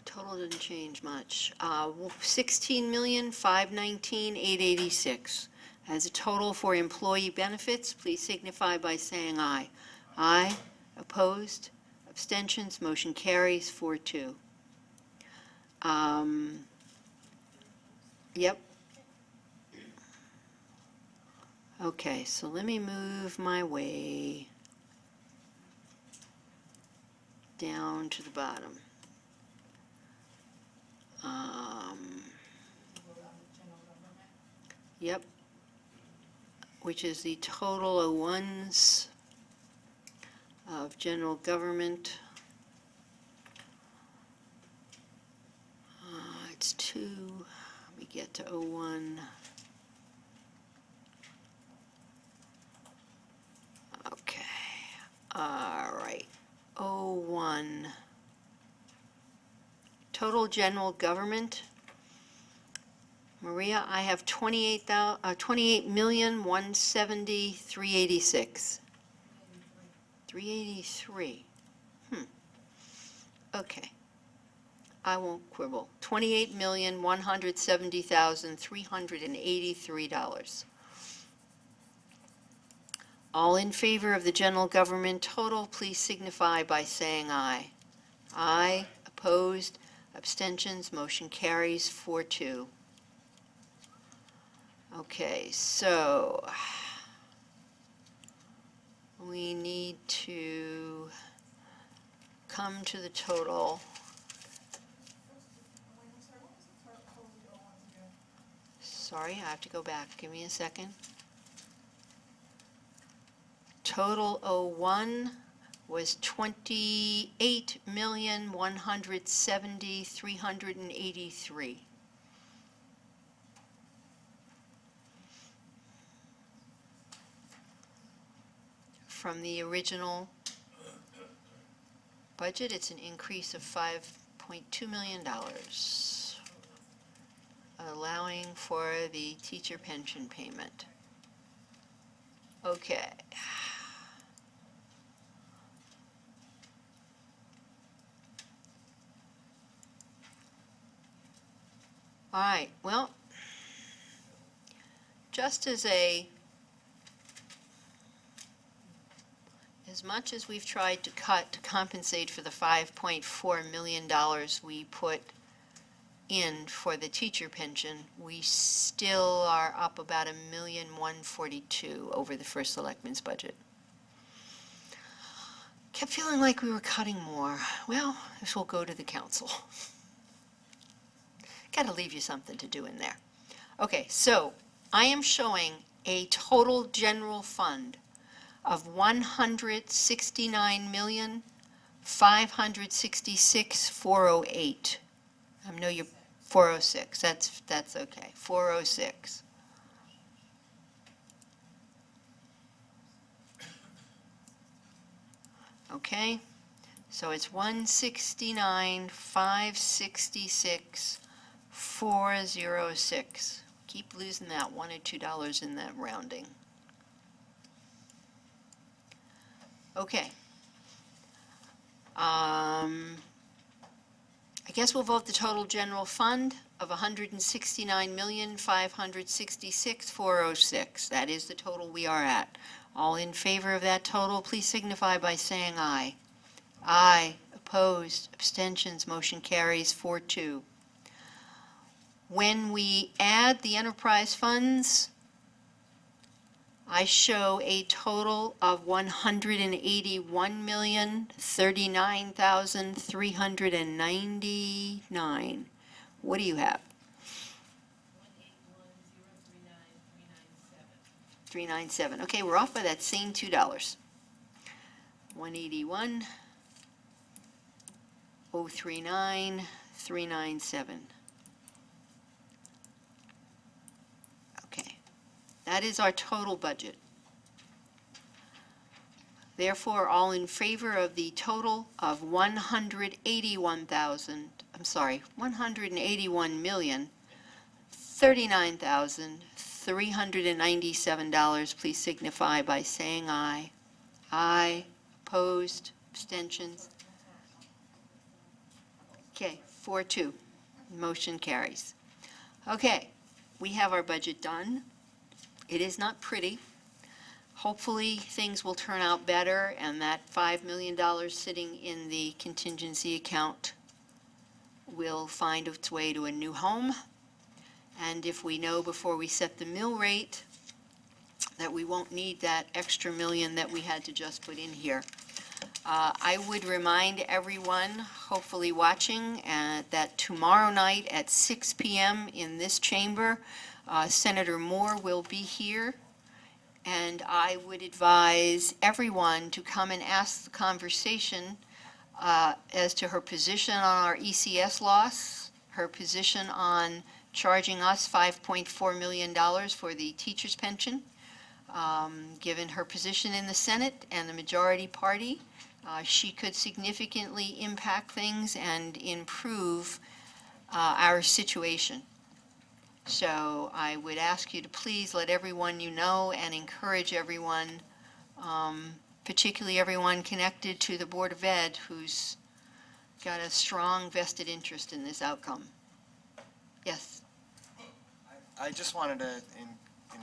Total didn't change much. 16,519,886. As a total for employee benefits, please signify by saying aye. Aye. Opposed? Abstentions? Motion carries 4-2. Yep. Okay, so let me move my way down to the bottom. Yep, which is the total of ones of general government. It's 2, we get to 01. Okay, all right, 01. Total general government. Maria, I have 28,170,386. 383. Okay. I won't quibble. $28,170,383. All in favor of the general government total, please signify by saying aye. Aye. Opposed? Abstentions? Motion carries 4-2. Okay, so we need to come to the total. Sorry, I have to go back. Give me a second. Total 01 was 28,170,383. From the original budget, it's an increase of $5.2 million, allowing for the teacher pension payment. Okay. All right, well, just as much as we've tried to cut to compensate for the $5.4 million we put in for the teacher pension, we still are up about $1,142,000 over the first selectman's budget. Kept feeling like we were cutting more. Well, this will go to the council. Got to leave you something to do in there. Okay, so I am showing a total general fund of $169,566,408. I know you're 406. That's okay. 406. Okay, so it's 169,566 406. Keep losing that $1 or $2 in that rounding. Okay. I guess we'll vote the total general fund of $169,566,406. That is the total we are at. All in favor of that total, please signify by saying aye. Aye. Opposed, abstentions, motion carries 4-2. When we add the enterprise funds, I show a total of $181,039,399. What do you have? 397. Okay, we're off by that same $2. 181,039,397. Okay, that is our total budget. Therefore, all in favor of the total of $181,039,397, please signify by saying aye. Aye. Opposed? Abstentions? Okay, 4-2. Motion carries. Okay, we have our budget done. It is not pretty. Hopefully, things will turn out better, and that $5 million sitting in the contingency account will find its way to a new home. And if we know before we set the mill rate that we won't need that extra million that we had to just put in here. I would remind everyone, hopefully watching, that tomorrow night at 6 p.m. in this chamber, Senator Moore will be here, and I would advise everyone to come and ask the conversation as to her position on our ECS loss, her position on charging us $5.4 million for the teacher's pension, given her position in the Senate and the majority party. She could significantly impact things and improve our situation. So I would ask you to please let everyone you know and encourage everyone, particularly everyone connected to the Board of Ed, who's got a strong vested interest in this outcome. Yes? I just wanted to, in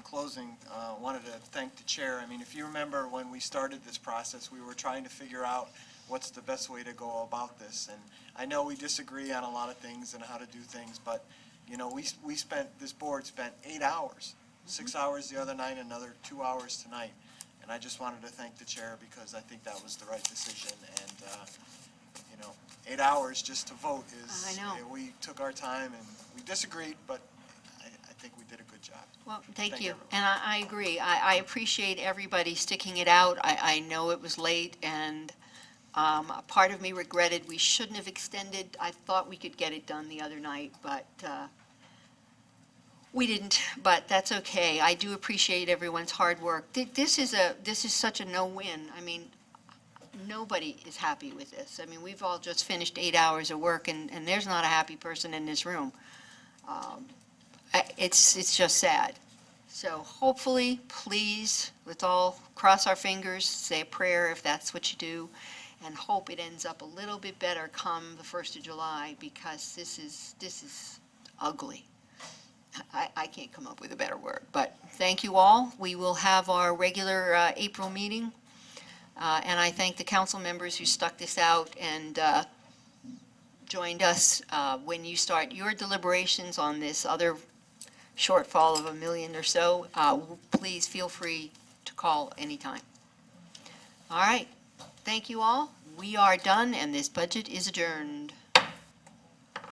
closing, wanted to thank the chair. I mean, if you remember when we started this process, we were trying to figure out what's the best way to go about this. And I know we disagree on a lot of things and how to do things, but, you know, this board spent 8 hours, 6 hours the other night, another 2 hours tonight. And I just wanted to thank the chair because I think that was the right decision. And, you know, 8 hours just to vote is, I know. We took our time and we disagreed, but I think we did a good job. Well, thank you. everyone. And I agree. I appreciate everybody sticking it out. I know it was late, and a part of me regretted we shouldn't have extended. I thought we could get it done the other night, but we didn't. But that's okay. I do appreciate everyone's hard work. This is such a no-win. I mean, nobody is happy with this. I mean, we've all just finished 8 hours of work, and there's not a happy person in this room. It's just sad. So hopefully, please, let's all cross our fingers, say a prayer if that's what you do, and hope it ends up a little bit better come the 1st of July, because this is ugly. I can't come up with a better word, but thank you all. We will have our regular April meeting, and I thank the council members who stuck this out and joined us when you start your deliberations on this other shortfall of $1 million or so. Please feel free to call anytime. All right. Thank you all. We are done, and this budget is adjourned.